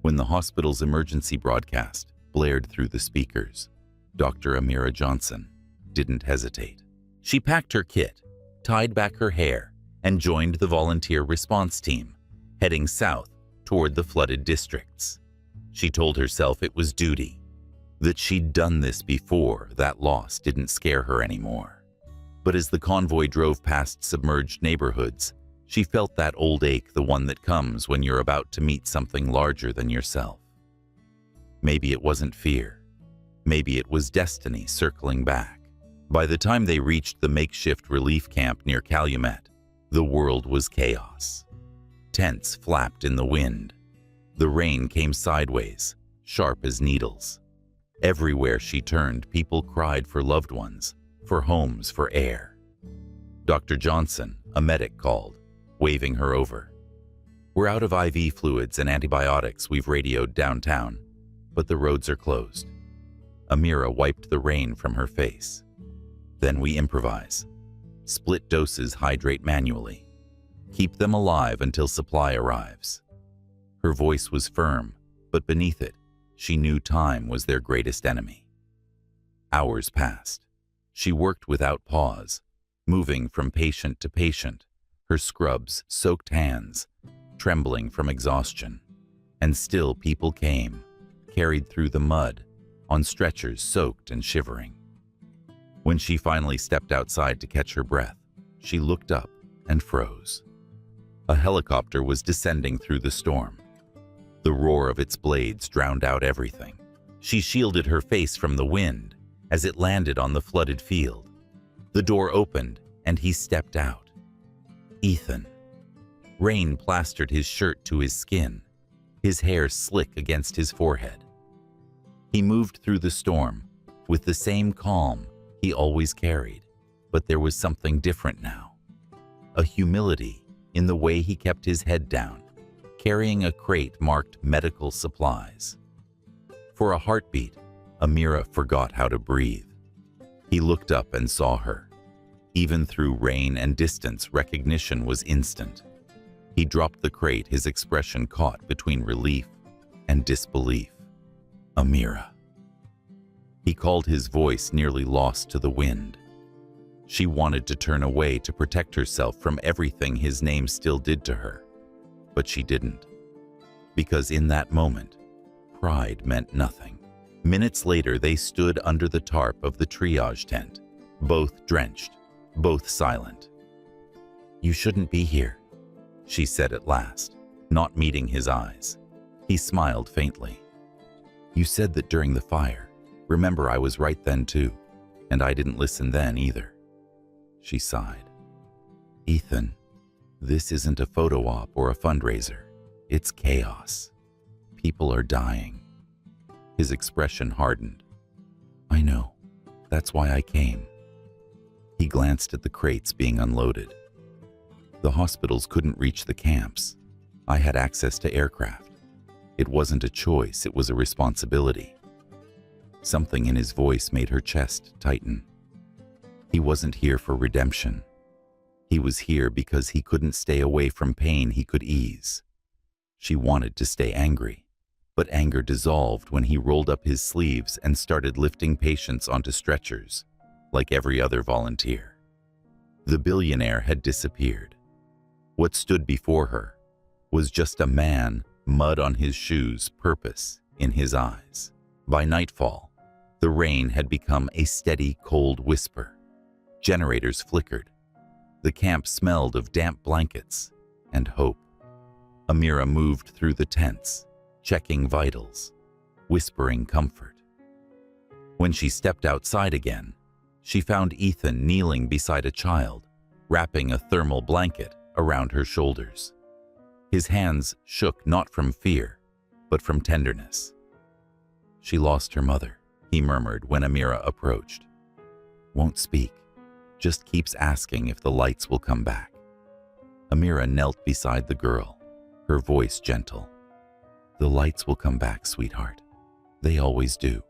When the hospital's emergency broadcast blared through the speakers, Dr. Amira Johnson didn't hesitate. She packed her kit, tied back her hair, and joined the volunteer response team, heading south toward the flooded districts. She told herself it was duty, that she'd done this before. That loss didn't scare her anymore. But as the convoy drove past submerged neighborhoods, she felt that old ache, the one that comes when you're about to meet something larger than yourself. Maybe it wasn't fear. Maybe it was destiny circling back. By the time they reached the makeshift relief camp near Calumet, the world was chaos. Tents flapped in the wind. The rain came sideways, sharp as needles. Everywhere she turned, people cried for loved ones, for homes, for air. Dr. Johnson, a medic, called, waving her over. "We're out of IV fluids and antibiotics. We've radioed downtown, but the roads are closed." Amira wiped the rain from her face. "Then we improvise. Split doses, hydrate manually. Keep them alive until supply arrives." Her voice was firm, but beneath it, she knew time was their greatest enemy. Hours passed. She worked without pause, moving from patient to patient, her scrubs soaked hands, trembling from exhaustion. And still people came, carried through the mud, on stretchers soaked and shivering. When she finally stepped outside to catch her breath, she looked up and froze. A helicopter was descending through the storm. The roar of its blades drowned out everything. She shielded her face from the wind as it landed on the flooded field. The door opened and he stepped out. Ethan. Rain plastered his shirt to his skin, his hair slick against his forehead. He moved through the storm with the same calm he always carried, but there was something different now. A humility in the way he kept his head down, carrying a crate marked medical supplies. For a heartbeat, Amira forgot how to breathe. He looked up and saw her. Even through rain and distance, recognition was instant. He dropped the crate, his expression caught between relief and disbelief. "Amira." He called, his voice nearly lost to the wind. She wanted to turn away to protect herself from everything his name still did to her. But she didn't. Because in that moment, pride meant nothing. Minutes later, they stood under the tarp of the triage tent, both drenched, both silent. "You shouldn't be here," she said at last, not meeting his eyes. He smiled faintly. "You said that during the fire. Remember, I was right then too, and I didn't listen then either." She sighed. "Ethan, this isn't a photo op or a fundraiser. It's chaos. People are dying." His expression hardened. "I know. That's why I came." He glanced at the crates being unloaded. The hospitals couldn't reach the camps. I had access to aircraft. It wasn't a choice, it was a responsibility. Something in his voice made her chest tighten. He wasn't here for redemption. He was here because he couldn't stay away from pain he could ease. She wanted to stay angry, but anger dissolved when he rolled up his sleeves and started lifting patients onto stretchers, like every other volunteer. The billionaire had disappeared. What stood before her was just a man, mud on his shoes, purpose in his eyes. By nightfall, the rain had become a steady, cold whisper. Generators flickered. The camp smelled of damp blankets and hope. Amira moved through the tents, checking vitals, whispering comfort. When she stepped outside again, she found Ethan kneeling beside a child, wrapping a thermal blanket around her shoulders. His hands shook not from fear, but from tenderness. "She lost her mother," he murmured when Amira approached. "Won't speak, just keeps asking if the lights will come back." Amira knelt beside the girl, her voice gentle. "The lights will come back, sweetheart. They always do."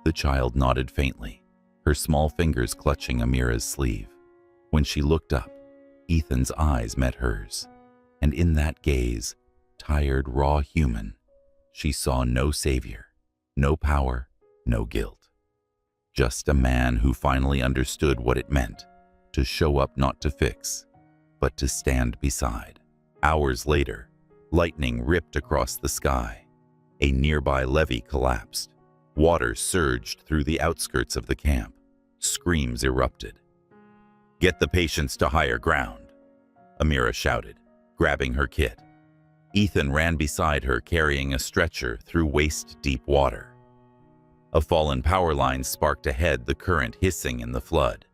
The child nodded faintly, her small fingers clutching Amira's sleeve. When she looked up, Ethan's eyes met hers, and in that gaze, tired, raw human, she saw no savior, no power, no guilt. Just a man who finally understood what it meant to show up not to fix, but to stand beside. Hours later, lightning ripped across the sky. A nearby levee collapsed. Water surged through the outskirts of the camp. Screams erupted. "Get the patients to higher ground," Amira shouted, grabbing her kit. Ethan ran beside her, carrying a stretcher through waist-deep water. A fallen power line sparked ahead, the current hissing in the flood.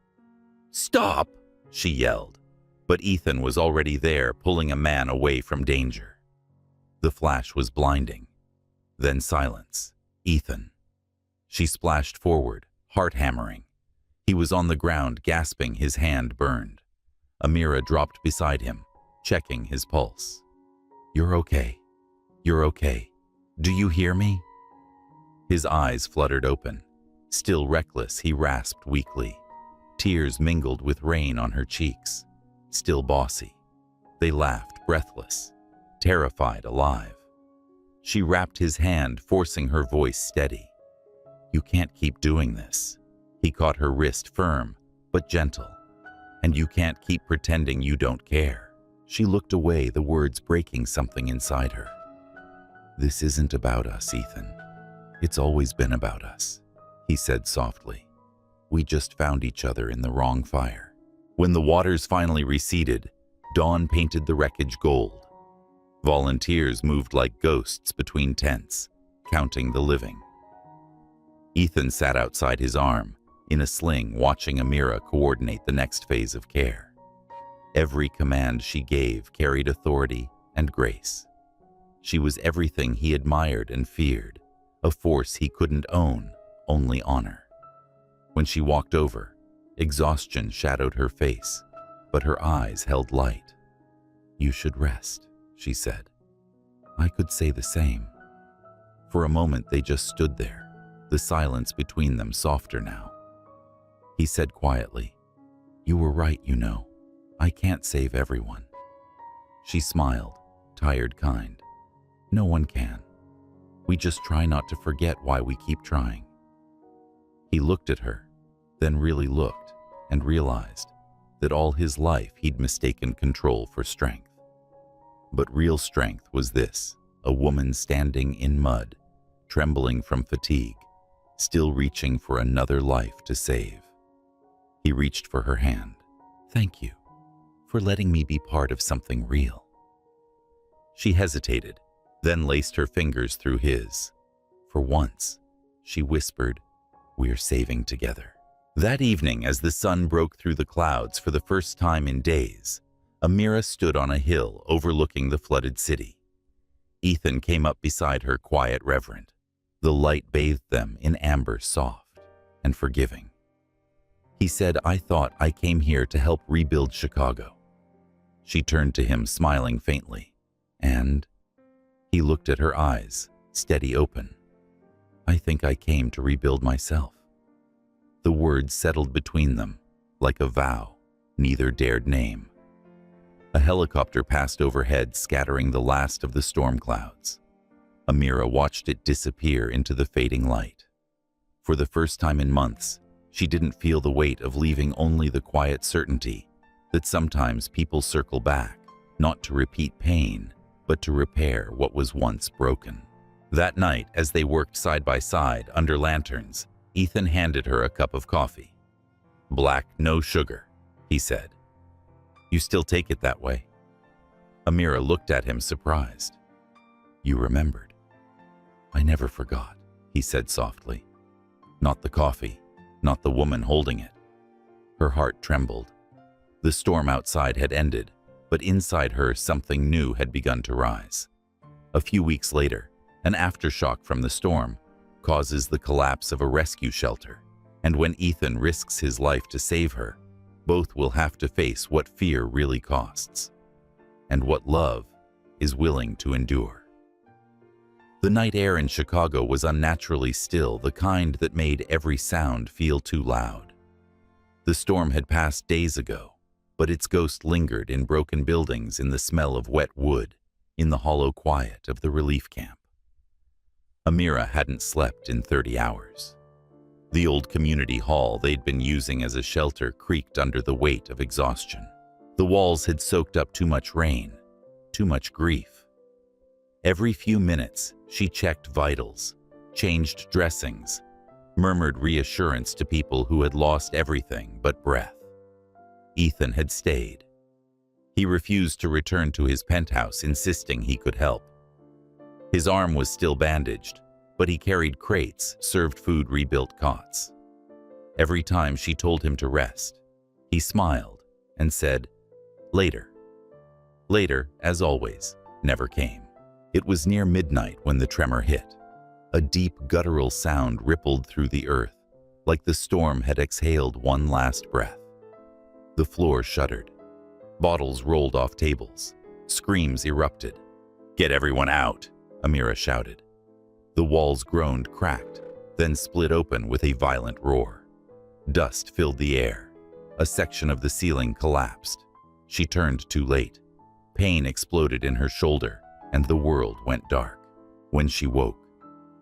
"Stop!" she yelled, but Ethan was already there, pulling a man away from danger. The flash was blinding. Then silence. "Ethan." She splashed forward, heart hammering. He was on the ground, gasping, his hand burned. Amira dropped beside him, checking his pulse. "You're okay. You're okay. Do you hear me?" His eyes fluttered open. Still reckless, he rasped weakly. Tears mingled with rain on her cheeks. Still bossy. They laughed, breathless, terrified, alive. She wrapped his hand, forcing her voice steady. "You can't keep doing this." He caught her wrist, firm but gentle. "And you can't keep pretending you don't care." She looked away, the words breaking something inside her. "This isn't about us, Ethan. It's always been about us," he said softly. "We just found each other in the wrong fire." When the waters finally receded, dawn painted the wreckage gold. Volunteers moved like ghosts between tents, counting the living. Ethan sat outside his arm, in a sling, watching Amira coordinate the next phase of care. Every command she gave carried authority and grace. She was everything he admired and feared, a force he couldn't own, only honor. When she walked over, exhaustion shadowed her face, but her eyes held light. "You should rest," she said. I could say the same. For a moment they just stood there, the silence between them softer now. He said quietly, "You were right, you know. I can't save everyone." She smiled, tired, kind. "No one can. We just try not to forget why we keep trying." He looked at her, then really looked, and realized that all his life he'd mistaken control for strength. But real strength was this, a woman standing in mud, trembling from fatigue, still reaching for another life to save. He reached for her hand. "Thank you for letting me be part of something real." She hesitated, then laced her fingers through his. "For once," she whispered, "we're saving together." That evening, as the sun broke through the clouds for the first time in days, Amira stood on a hill overlooking the flooded city. Ethan came up beside her, quiet, reverent. The light bathed them in amber, soft and forgiving. He said, "I thought I came here to help rebuild Chicago." She turned to him, smiling faintly. "And?" He looked at her eyes, steady, open. "I think I came to rebuild myself." The words settled between them, like a vow neither dared name. A helicopter passed overhead, scattering the last of the storm clouds. Amira watched it disappear into the fading light. For the first time in months, she didn't feel the weight of leaving, only the quiet certainty that sometimes people circle back, not to repeat pain, but to repair what was once broken. That night, as they worked side by side under lanterns, Ethan handed her a cup of coffee. "Black, no sugar," he said. "You still take it that way?" Amira looked at him surprised. "You remembered." "I never forgot," he said softly. Not the coffee, not the woman holding it. Her heart trembled. The storm outside had ended, but inside her something new had begun to rise. A few weeks later, an aftershock from the storm causes the collapse of a rescue shelter, and when Ethan risks his life to save her, both will have to face what fear really costs, and what love is willing to endure. The night air in Chicago was unnaturally still, the kind that made every sound feel too loud. The storm had passed days ago, but its ghost lingered in broken buildings, in the smell of wet wood, in the hollow quiet of the relief camp. Amira hadn't slept in 30 hours. The old community hall they'd been using as a shelter creaked under the weight of exhaustion. The walls had soaked up too much rain, too much grief. Every few minutes, she checked vitals, changed dressings, murmured reassurance to people who had lost everything but breath. Ethan had stayed. He refused to return to his penthouse, insisting he could help. His arm was still bandaged, but he carried crates, served food, rebuilt cots. Every time she told him to rest, he smiled and said, "Later." Later, as always, never came. It was near midnight when the tremor hit. A deep, guttural sound rippled through the earth, like the storm had exhaled one last breath. The floor shuddered. Bottles rolled off tables. Screams erupted. "Get everyone out!" Amira shouted. The walls groaned, cracked, then split open with a violent roar. Dust filled the air. A section of the ceiling collapsed. She turned too late. Pain exploded in her shoulder, and the world went dark. When she woke,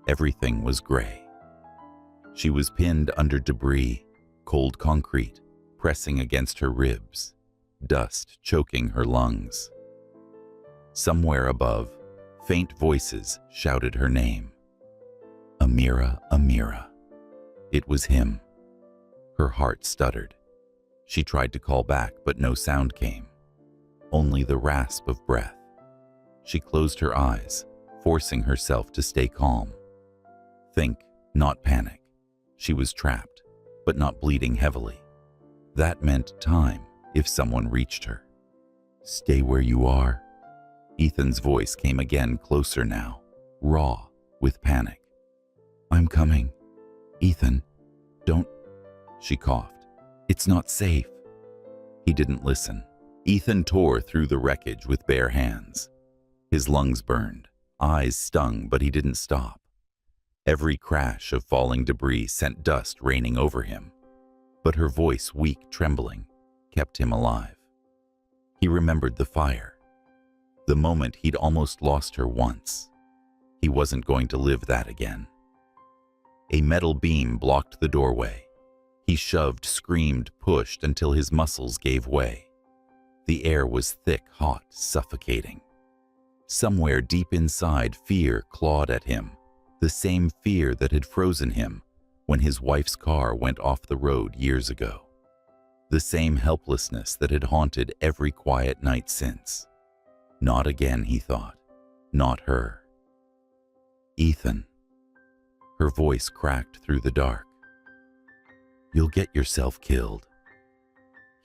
everything was gray. She was pinned under debris, cold concrete pressing against her ribs, dust choking her lungs. Somewhere above, faint voices shouted her name. "Amira, Amira." It was him. Her heart stuttered. She tried to call back, but no sound came. Only the rasp of breath. She closed her eyes, forcing herself to stay calm. Think, not panic. She was trapped, but not bleeding heavily. That meant time if someone reached her. "Stay where you are." Ethan's voice came again, closer now, raw with panic. "I'm coming. Ethan, don't..." She coughed. "It's not safe." He didn't listen. Ethan tore through the wreckage with bare hands. His lungs burned, eyes stung, but he didn't stop. Every crash of falling debris sent dust raining over him, but her voice, weak, trembling, kept him alive. He remembered the fire, the moment he'd almost lost her once. He wasn't going to live that again. A metal beam blocked the doorway. He shoved, screamed, pushed until his muscles gave way. The air was thick, hot, suffocating. Somewhere deep inside, fear clawed at him, the same fear that had frozen him when his wife's car went off the road years ago. The same helplessness that had haunted every quiet night since. Not again, he thought. Not her. "Ethan." Her voice cracked through the dark. "You'll get yourself killed."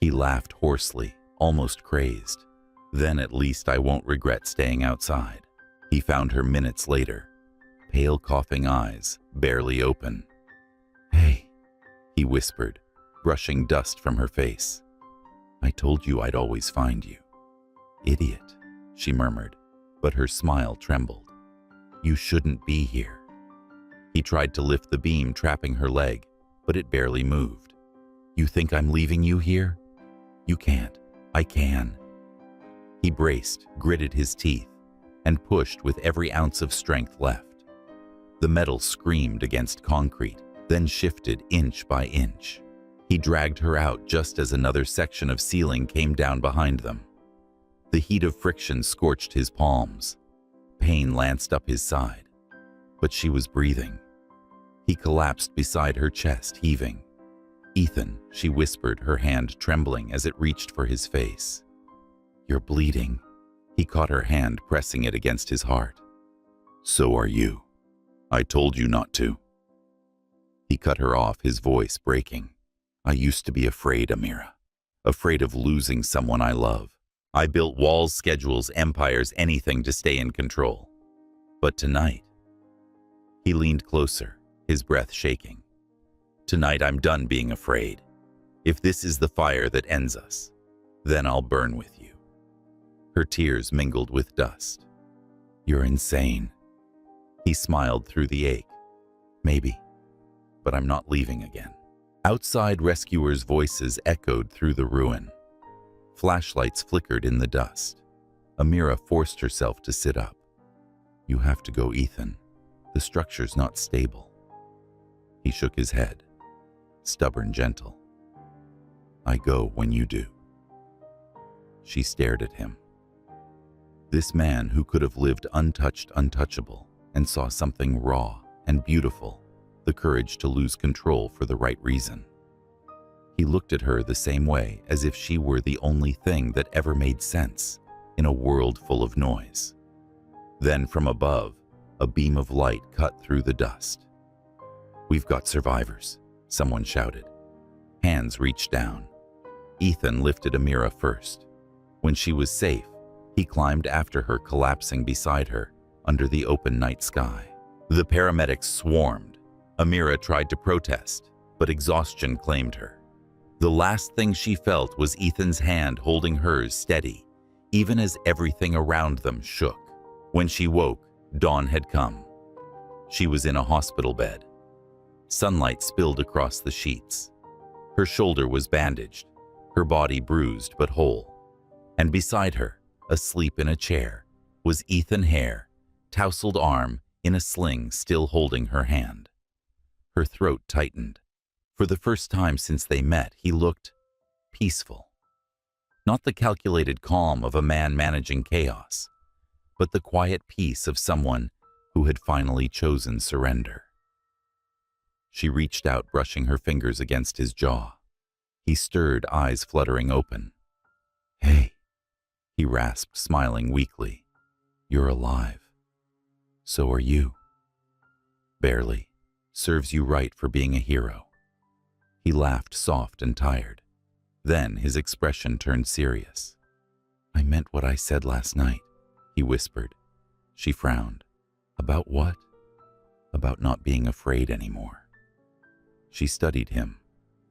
He laughed hoarsely, almost crazed. "Then at least I won't regret staying outside." He found her minutes later, pale, coughing eyes, barely open. "Hey," he whispered, brushing dust from her face. "I told you I'd always find you." "Idiot," she murmured, but her smile trembled. "You shouldn't be here." He tried to lift the beam trapping her leg, but it barely moved. You think I'm leaving you here? You can't. I can. He braced, gritted his teeth, and pushed with every ounce of strength left. The metal screamed against concrete, then shifted inch by inch. He dragged her out just as another section of ceiling came down behind them. The heat of friction scorched his palms. Pain lanced up his side. But she was breathing. He collapsed beside her chest, heaving. "Ethan," she whispered, her hand trembling as it reached for his face. "You're bleeding." He caught her hand, pressing it against his heart. "So are you. I told you not to." He cut her off, his voice breaking. "I used to be afraid, Amira. Afraid of losing someone I love. I built walls, schedules, empires, anything to stay in control. But tonight..." He leaned closer, his breath shaking. "Tonight I'm done being afraid. If this is the fire that ends us, then I'll burn with you." Her tears mingled with dust. "You're insane." He smiled through the ache. "Maybe, but I'm not leaving again." Outside, rescuers' voices echoed through the ruin. Flashlights flickered in the dust. Amira forced herself to sit up. "You have to go, Ethan. The structure's not stable." He shook his head, stubborn, gentle. "I go when you do." She stared at him. This man who could have lived untouched, untouchable, and saw something raw and beautiful, the courage to lose control for the right reason. He looked at her the same way, as if she were the only thing that ever made sense in a world full of noise. Then from above, a beam of light cut through the dust. "We've got survivors," someone shouted. Hands reached down. Ethan lifted Amira first. When she was safe, he climbed after her, collapsing beside her under the open night sky. The paramedics swarmed. Amira tried to protest, but exhaustion claimed her. The last thing she felt was Ethan's hand holding hers steady, even as everything around them shook. When she woke, dawn had come. She was in a hospital bed. Sunlight spilled across the sheets. Her shoulder was bandaged, her body bruised but whole. And beside her, asleep in a chair, was Ethan Hare, tousled arm in a sling, still holding her hand. Her throat tightened. For the first time since they met, he looked peaceful. Not the calculated calm of a man managing chaos, but the quiet peace of someone who had finally chosen surrender. She reached out, brushing her fingers against his jaw. He stirred, eyes fluttering open. "Hey," he rasped, smiling weakly. "You're alive. So are you." "Barely. Serves you right for being a hero." He laughed, soft and tired. Then his expression turned serious. "I meant what I said last night," he whispered. She frowned. "About what?" "About not being afraid anymore." She studied him.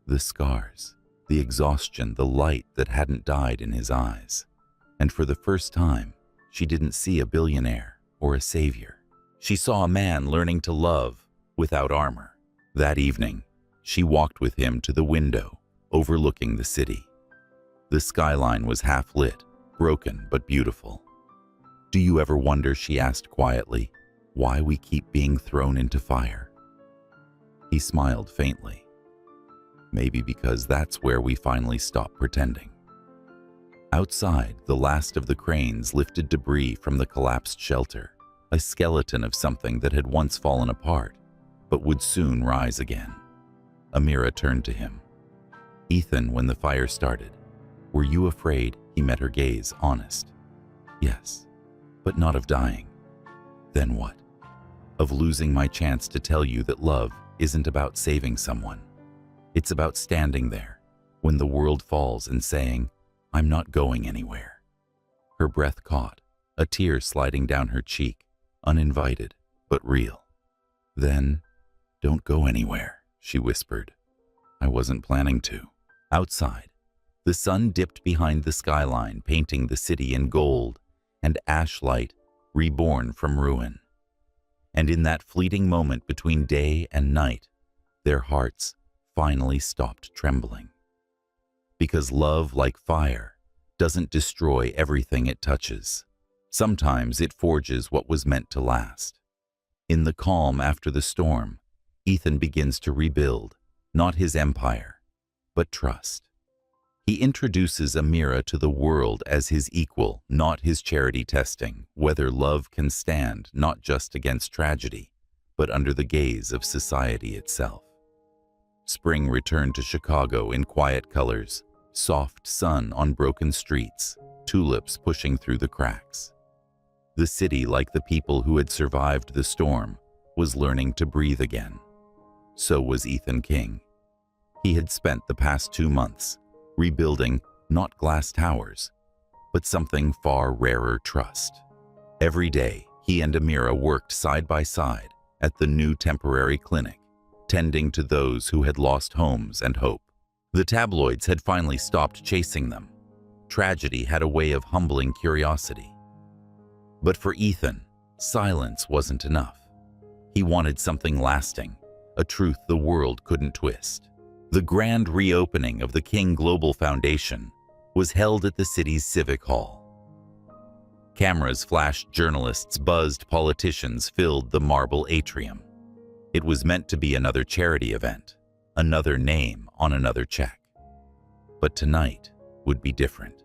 The scars, the exhaustion, the light that hadn't died in his eyes. And for the first time, she didn't see a billionaire or a savior. She saw a man learning to love without armor. That evening, she walked with him to the window overlooking the city. The skyline was half lit, broken but beautiful. "Do you ever wonder," she asked quietly, "why we keep being thrown into fire?" He smiled faintly. "Maybe because that's where we finally stop pretending." Outside, the last of the cranes lifted debris from the collapsed shelter, a skeleton of something that had once fallen apart, but would soon rise again. Amira turned to him. "Ethan, when the fire started, were you afraid?" He met her gaze, honest. "Yes, but not of dying." "Then what?" "Of losing my chance to tell you that love isn't about saving someone. It's about standing there when the world falls and saying, 'I'm not going anywhere.'" Her breath caught, a tear sliding down her cheek, uninvited but real. "Then, don't go anywhere," she whispered. "I wasn't planning to." Outside, the sun dipped behind the skyline, painting the city in gold and ash light reborn from ruin. And in that fleeting moment between day and night, their hearts finally stopped trembling. Because love, like fire, doesn't destroy everything it touches. Sometimes it forges what was meant to last. In the calm after the storm, Ethan begins to rebuild, not his empire, but trust. He introduces Amira to the world as his equal, not his charity, testing whether love can stand not just against tragedy, but under the gaze of society itself. Spring returned to Chicago in quiet colors, soft sun on broken streets, tulips pushing through the cracks. The city, like the people who had survived the storm, was learning to breathe again. So was Ethan King. He had spent the past 2 months rebuilding not glass towers, but something far rarer: trust. Every day, he and Amira worked side by side at the new temporary clinic, tending to those who had lost homes and hope. The tabloids had finally stopped chasing them. Tragedy had a way of humbling curiosity. But for Ethan, silence wasn't enough. He wanted something lasting, a truth the world couldn't twist. The grand reopening of the King Global Foundation was held at the city's Civic Hall. Cameras flashed, journalists buzzed, politicians filled the marble atrium. It was meant to be another charity event, another name on another check. But tonight would be different.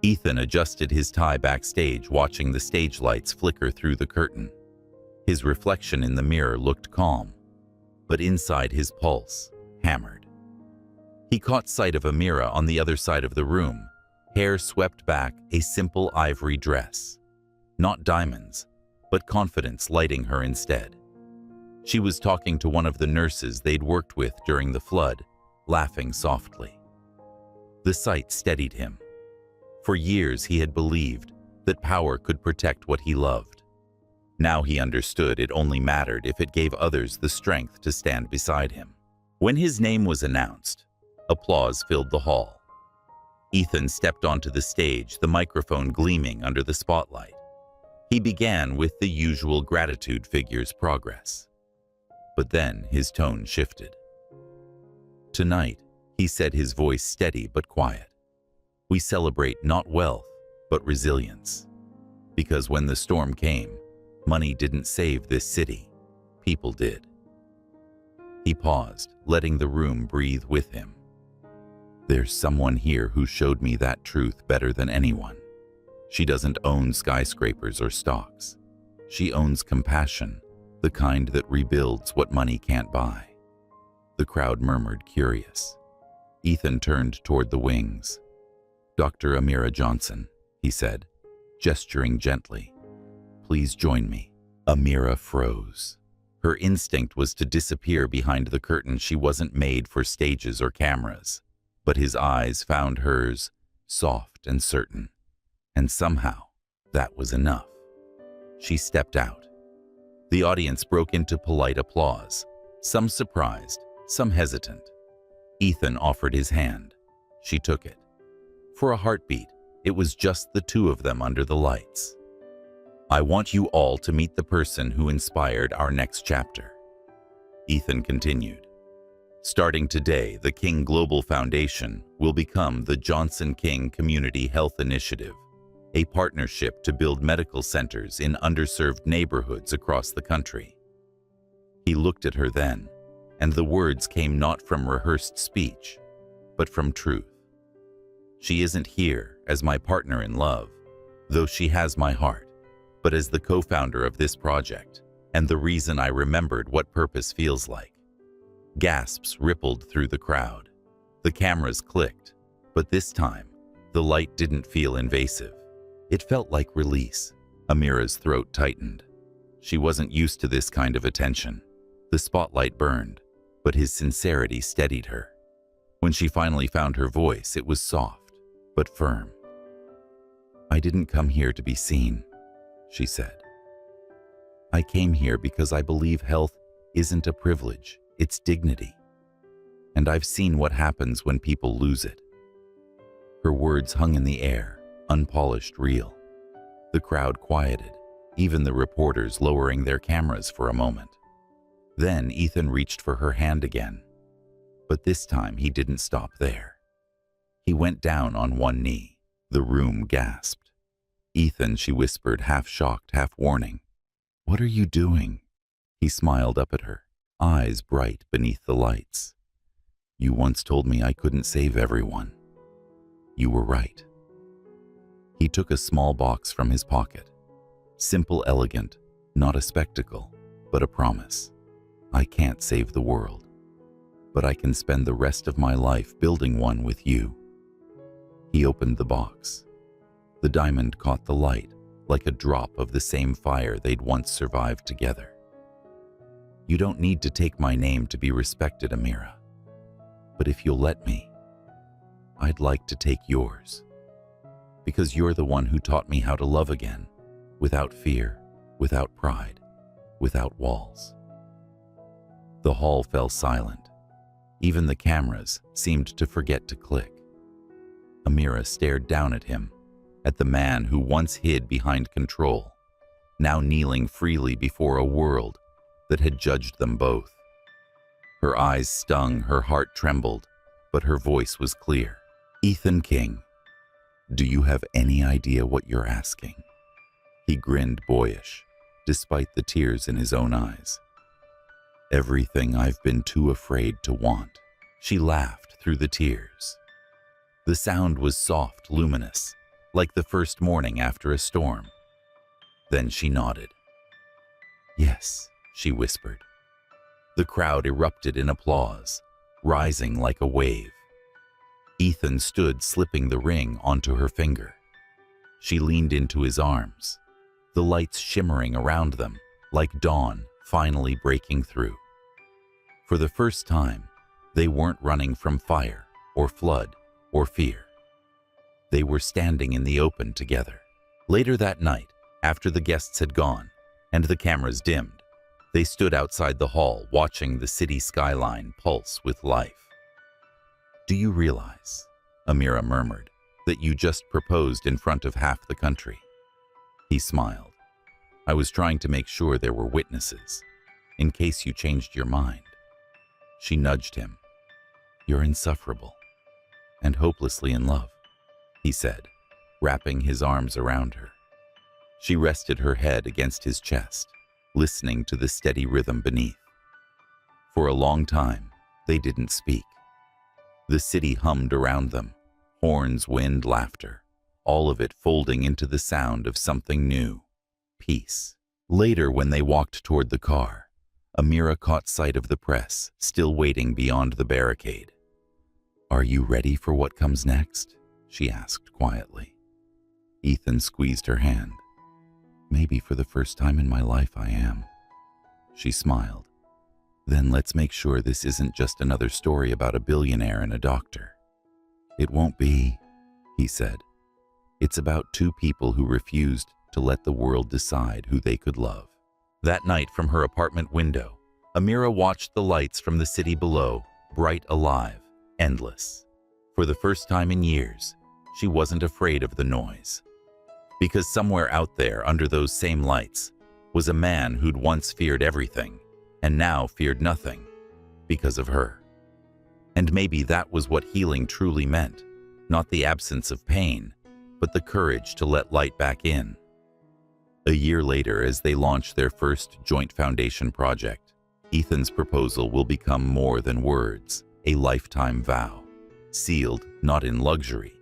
Ethan adjusted his tie backstage, watching the stage lights flicker through the curtain. His reflection in the mirror looked calm, but inside his pulse hammered. He caught sight of Amira on the other side of the room, hair swept back, a simple ivory dress. Not diamonds, but confidence lighting her instead. She was talking to one of the nurses they'd worked with during the flood, laughing softly. The sight steadied him. For years he had believed that power could protect what he loved. Now he understood it only mattered if it gave others the strength to stand beside him. When his name was announced, applause filled the hall. Ethan stepped onto the stage, the microphone gleaming under the spotlight. He began with the usual gratitude figures: progress. But then his tone shifted. Tonight, he said, his voice steady but quiet, we celebrate not wealth, but resilience. Because when the storm came, money didn't save this city, people did. He paused, letting the room breathe with him. There's someone here who showed me that truth better than anyone. She doesn't own skyscrapers or stocks. She owns compassion, the kind that rebuilds what money can't buy. The crowd murmured, curious. Ethan turned toward the wings. Dr. Amira Johnson, he said, gesturing gently. Please join me. Amira froze. Her instinct was to disappear behind the curtain. She wasn't made for stages or cameras. But his eyes found hers, soft and certain. And somehow, that was enough. She stepped out. The audience broke into polite applause, some surprised, some hesitant. Ethan offered his hand. She took it. For a heartbeat, it was just the two of them under the lights. I want you all to meet the person who inspired our next chapter. Ethan continued. Starting today, the King Global Foundation will become the Johnson King Community Health Initiative, a partnership to build medical centers in underserved neighborhoods across the country. He looked at her then, and the words came not from rehearsed speech, but from truth. She isn't here as my partner in love, though she has my heart, but as the co-founder of this project, and the reason I remembered what purpose feels like. Gasps rippled through the crowd. The cameras clicked, but this time, the light didn't feel invasive. It felt like release. Amira's throat tightened. She wasn't used to this kind of attention. The spotlight burned, but his sincerity steadied her. When she finally found her voice, it was soft, but firm. I didn't come here to be seen, she said. I came here because I believe health isn't a privilege, it's dignity. And I've seen what happens when people lose it. Her words hung in the air, unpolished, real. The crowd quieted, even the reporters lowering their cameras for a moment. Then Ethan reached for her hand again. But this time he didn't stop there. He went down on one knee. The room gasped. "Ethan," she whispered, half shocked, half warning. "What are you doing?" He smiled up at her, eyes bright beneath the lights. "You once told me I couldn't save everyone. You were right." He took a small box from his pocket. Simple, elegant, not a spectacle, but a promise. "I can't save the world, but I can spend the rest of my life building one with you." He opened the box. The diamond caught the light, like a drop of the same fire they'd once survived together. "You don't need to take my name to be respected, Amira. But if you'll let me, I'd like to take yours. Because you're the one who taught me how to love again, without fear, without pride, without walls." The hall fell silent. Even the cameras seemed to forget to click. Amira stared down at him, at the man who once hid behind control, now kneeling freely before a world that had judged them both. Her eyes stung, her heart trembled, but her voice was clear. "Ethan King, do you have any idea what you're asking?" He grinned boyish, despite the tears in his own eyes. "Everything I've been too afraid to want." She laughed through the tears. The sound was soft, luminous, like the first morning after a storm. Then she nodded. "Yes," she whispered. The crowd erupted in applause, rising like a wave. Ethan stood slipping the ring onto her finger. She leaned into his arms, the lights shimmering around them, like dawn finally breaking through. For the first time, they weren't running from fire or flood or fear. They were standing in the open together. Later that night, after the guests had gone and the cameras dimmed, they stood outside the hall watching the city skyline pulse with life. "Do you realize," Amira murmured, "that you just proposed in front of half the country?" He smiled. "I was trying to make sure there were witnesses, in case you changed your mind." She nudged him. "You're insufferable and hopelessly in love," he said, wrapping his arms around her. She rested her head against his chest, listening to the steady rhythm beneath. For a long time, they didn't speak. The city hummed around them, horns, wind, laughter, all of it folding into the sound of something new, peace. Later, when they walked toward the car, Amira caught sight of the press, still waiting beyond the barricade. "Are you ready for what comes next?" she asked quietly. Ethan squeezed her hand. "Maybe for the first time in my life I am." She smiled. "Then let's make sure this isn't just another story about a billionaire and a doctor." "It won't be," he said. "It's about two people who refused to let the world decide who they could love." That night, from her apartment window, Amira watched the lights from the city below, bright, alive, endless. For the first time in years, she wasn't afraid of the noise. Because somewhere out there, under those same lights, was a man who'd once feared everything, and now feared nothing, because of her. And maybe that was what healing truly meant, not the absence of pain, but the courage to let light back in. A year later, as they launch their first joint foundation project, Ethan's proposal will become more than words, a lifetime vow, sealed not in luxury,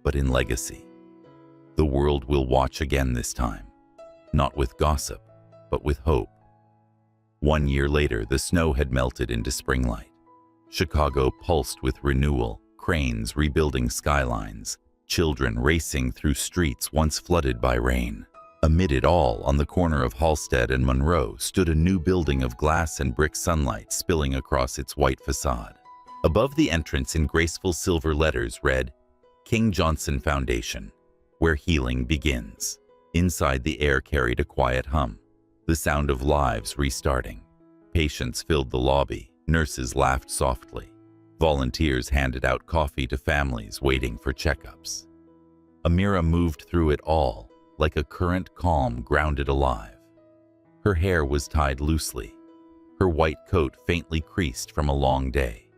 but in legacy. The world will watch again this time, not with gossip, but with hope. 1 year later, the snow had melted into springlight. Chicago pulsed with renewal, cranes rebuilding skylines, children racing through streets once flooded by rain. Amid it all, on the corner of Halsted and Monroe, stood a new building of glass and brick sunlight spilling across its white facade. Above the entrance, in graceful silver letters, read, "King Johnson Foundation, where healing begins." Inside, the air carried a quiet hum, the sound of lives restarting. Patients filled the lobby, nurses laughed softly. Volunteers handed out coffee to families waiting for checkups. Amira moved through it all, like a current calm grounded alive. Her hair was tied loosely, her white coat faintly creased from a long day.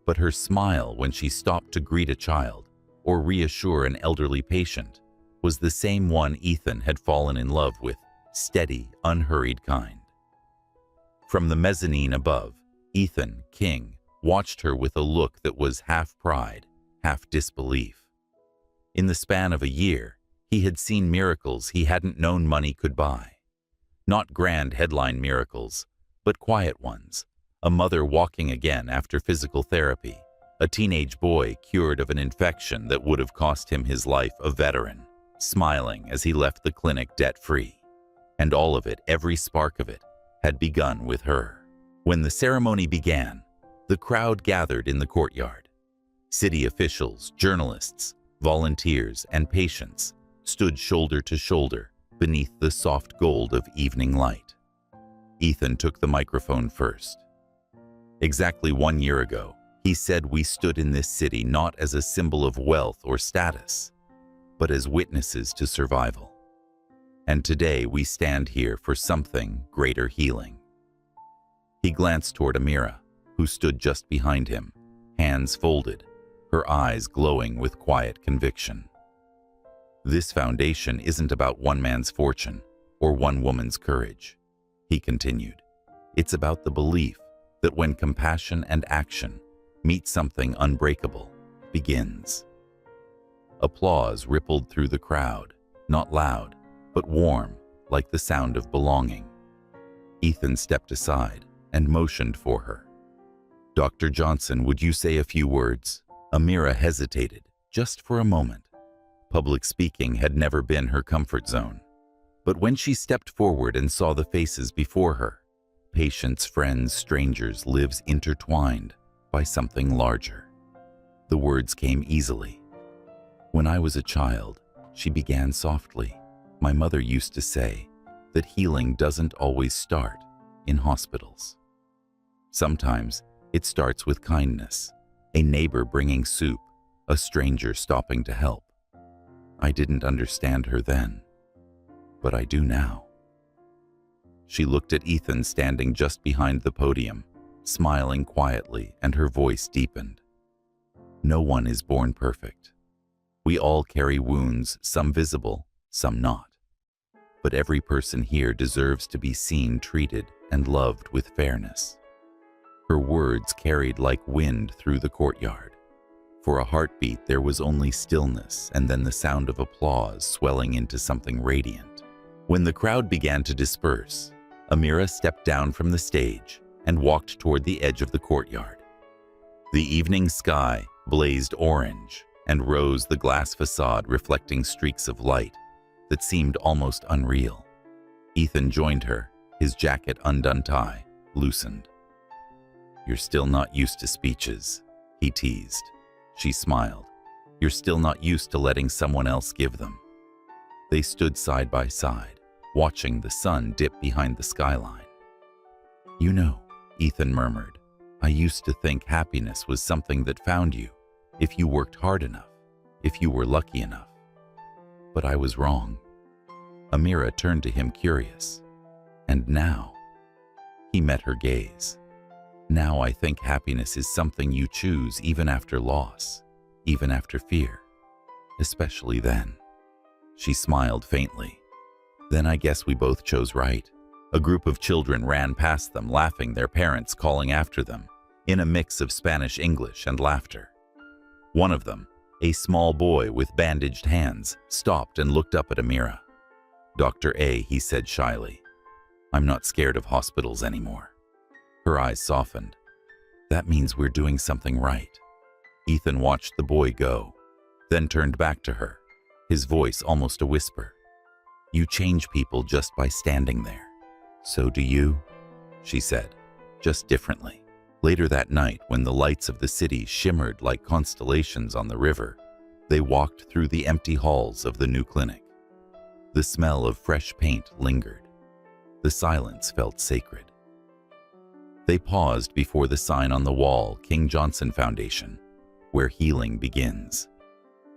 but her smile when she stopped to greet a child or reassure an elderly patient was the same one Ethan had fallen in love with, steady, unhurried kind. From the mezzanine above, Ethan, King, watched her with a look that was half pride, half disbelief. In the span of a year, he had seen miracles he hadn't known money could buy. Not grand headline miracles, but quiet ones. A mother walking again after physical therapy, a teenage boy cured of an infection that would have cost him his life, a veteran, smiling as he left the clinic debt-free. And all of it, every spark of it, had begun with her. When the ceremony began, the crowd gathered in the courtyard. City officials, journalists, volunteers, and patients stood shoulder to shoulder beneath the soft gold of evening light. Ethan took the microphone first. Exactly 1 year ago, he said we stood in this city not as a symbol of wealth or status, but as witnesses to survival. And today we stand here for something greater: healing. He glanced toward Amira, who stood just behind him, hands folded, her eyes glowing with quiet conviction. This foundation isn't about one man's fortune or one woman's courage, he continued. It's about the belief that when compassion and action meet, something unbreakable begins. Applause rippled through the crowd, not loud, but warm, like the sound of belonging. Ethan stepped aside and motioned for her. "Dr. Johnson, would you say a few words?" Amira hesitated, just for a moment. Public speaking had never been her comfort zone. But when she stepped forward and saw the faces before her, patients, friends, strangers, lives intertwined by something larger, the words came easily. "When I was a child," she began softly, "my mother used to say that healing doesn't always start in hospitals. Sometimes it starts with kindness, a neighbor bringing soup, a stranger stopping to help. I didn't understand her then, but I do now." She looked at Ethan standing just behind the podium, smiling quietly, and her voice deepened. "No one is born perfect. We all carry wounds, some visible, some not. But every person here deserves to be seen, treated, and loved with fairness." Her words carried like wind through the courtyard. For a heartbeat, there was only stillness and then the sound of applause swelling into something radiant. When the crowd began to disperse, Amira stepped down from the stage and walked toward the edge of the courtyard. The evening sky blazed orange and rose the glass facade, reflecting streaks of light that seemed almost unreal. Ethan joined her, his jacket undone, tie loosened. "You're still not used to speeches," he teased. She smiled. "You're still not used to letting someone else give them." They stood side by side, watching the sun dip behind the skyline. "You know," Ethan murmured, "I used to think happiness was something that found you if you worked hard enough, if you were lucky enough. But I was wrong." Amira turned to him, curious. "And now?" He met her gaze. "Now I think happiness is something you choose even after loss, even after fear, especially then." She smiled faintly. "Then I guess we both chose right." A group of children ran past them, laughing, their parents calling after them, in a mix of Spanish, English, and laughter. One of them, a small boy with bandaged hands, stopped and looked up at Amira. "Dr. A," he said shyly, "I'm not scared of hospitals anymore." Her eyes softened. "That means we're doing something right." Ethan watched the boy go, then turned back to her, his voice almost a whisper. "You change people just by standing there. So do you," she said, just differently. Later that night, when the lights of the city shimmered like constellations on the river, they walked through the empty halls of the new clinic. The smell of fresh paint lingered. The silence felt sacred. They paused before the sign on the wall, "King Johnson Foundation, where healing begins."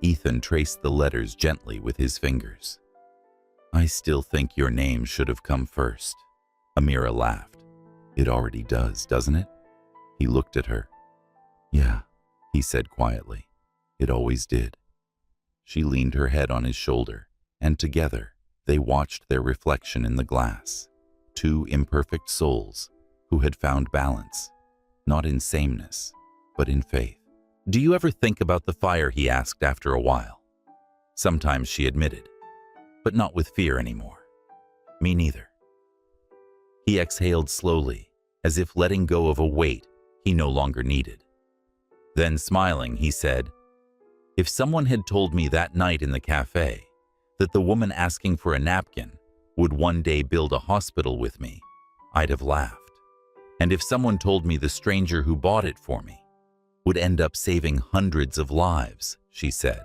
Ethan traced the letters gently with his fingers. "I still think your name should have come first." Amira laughed. "It already does, doesn't it?" He looked at her. Yeah, he said quietly. It always did. She leaned her head on his shoulder, and together they watched their reflection in the glass. Two imperfect souls who had found balance, not in sameness, but in faith. Do you ever think about the fire, he asked after a while. Sometimes she admitted, but not with fear anymore. Me neither. He exhaled slowly, as if letting go of a weight he no longer needed. Then, smiling, he said, if someone had told me that night in the cafe that the woman asking for a napkin would one day build a hospital with me, I'd have laughed. And if someone told me the stranger who bought it for me would end up saving hundreds of lives, she said,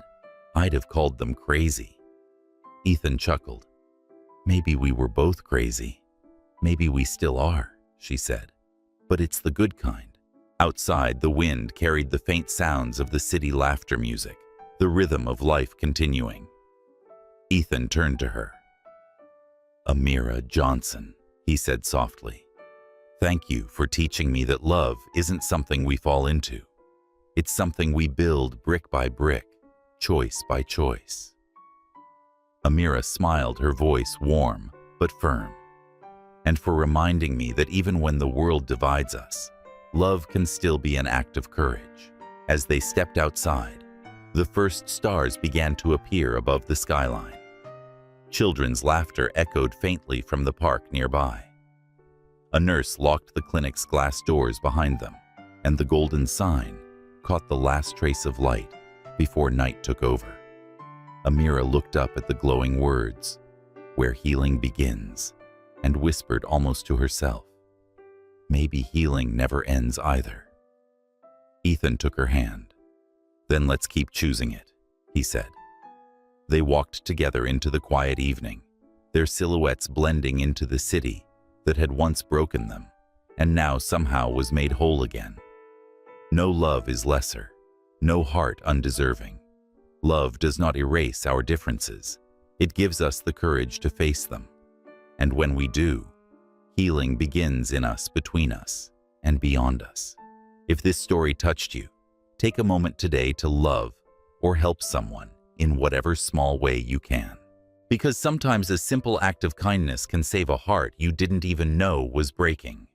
I'd have called them crazy. Ethan chuckled. Maybe we were both crazy. Maybe we still are, she said. But it's the good kind. Outside, the wind carried the faint sounds of the city laughter music, the rhythm of life continuing. Ethan turned to her. Amira Johnson, he said softly. Thank you for teaching me that love isn't something we fall into. It's something we build brick by brick, choice by choice. Amira smiled, her voice warm but firm. And for reminding me that even when the world divides us, love can still be an act of courage. As they stepped outside, the first stars began to appear above the skyline. Children's laughter echoed faintly from the park nearby. A nurse locked the clinic's glass doors behind them, and the golden sign caught the last trace of light before night took over. Amira looked up at the glowing words, "Where healing begins," and whispered almost to herself, maybe healing never ends either. Ethan took her hand. Then let's keep choosing it, he said. They walked together into the quiet evening, their silhouettes blending into the city that had once broken them and now somehow was made whole again. No love is lesser, no heart undeserving. Love does not erase our differences. It gives us the courage to face them. And when we do, healing begins in us, between us, and beyond us. If this story touched you, take a moment today to love or help someone in whatever small way you can. Because sometimes a simple act of kindness can save a heart you didn't even know was breaking.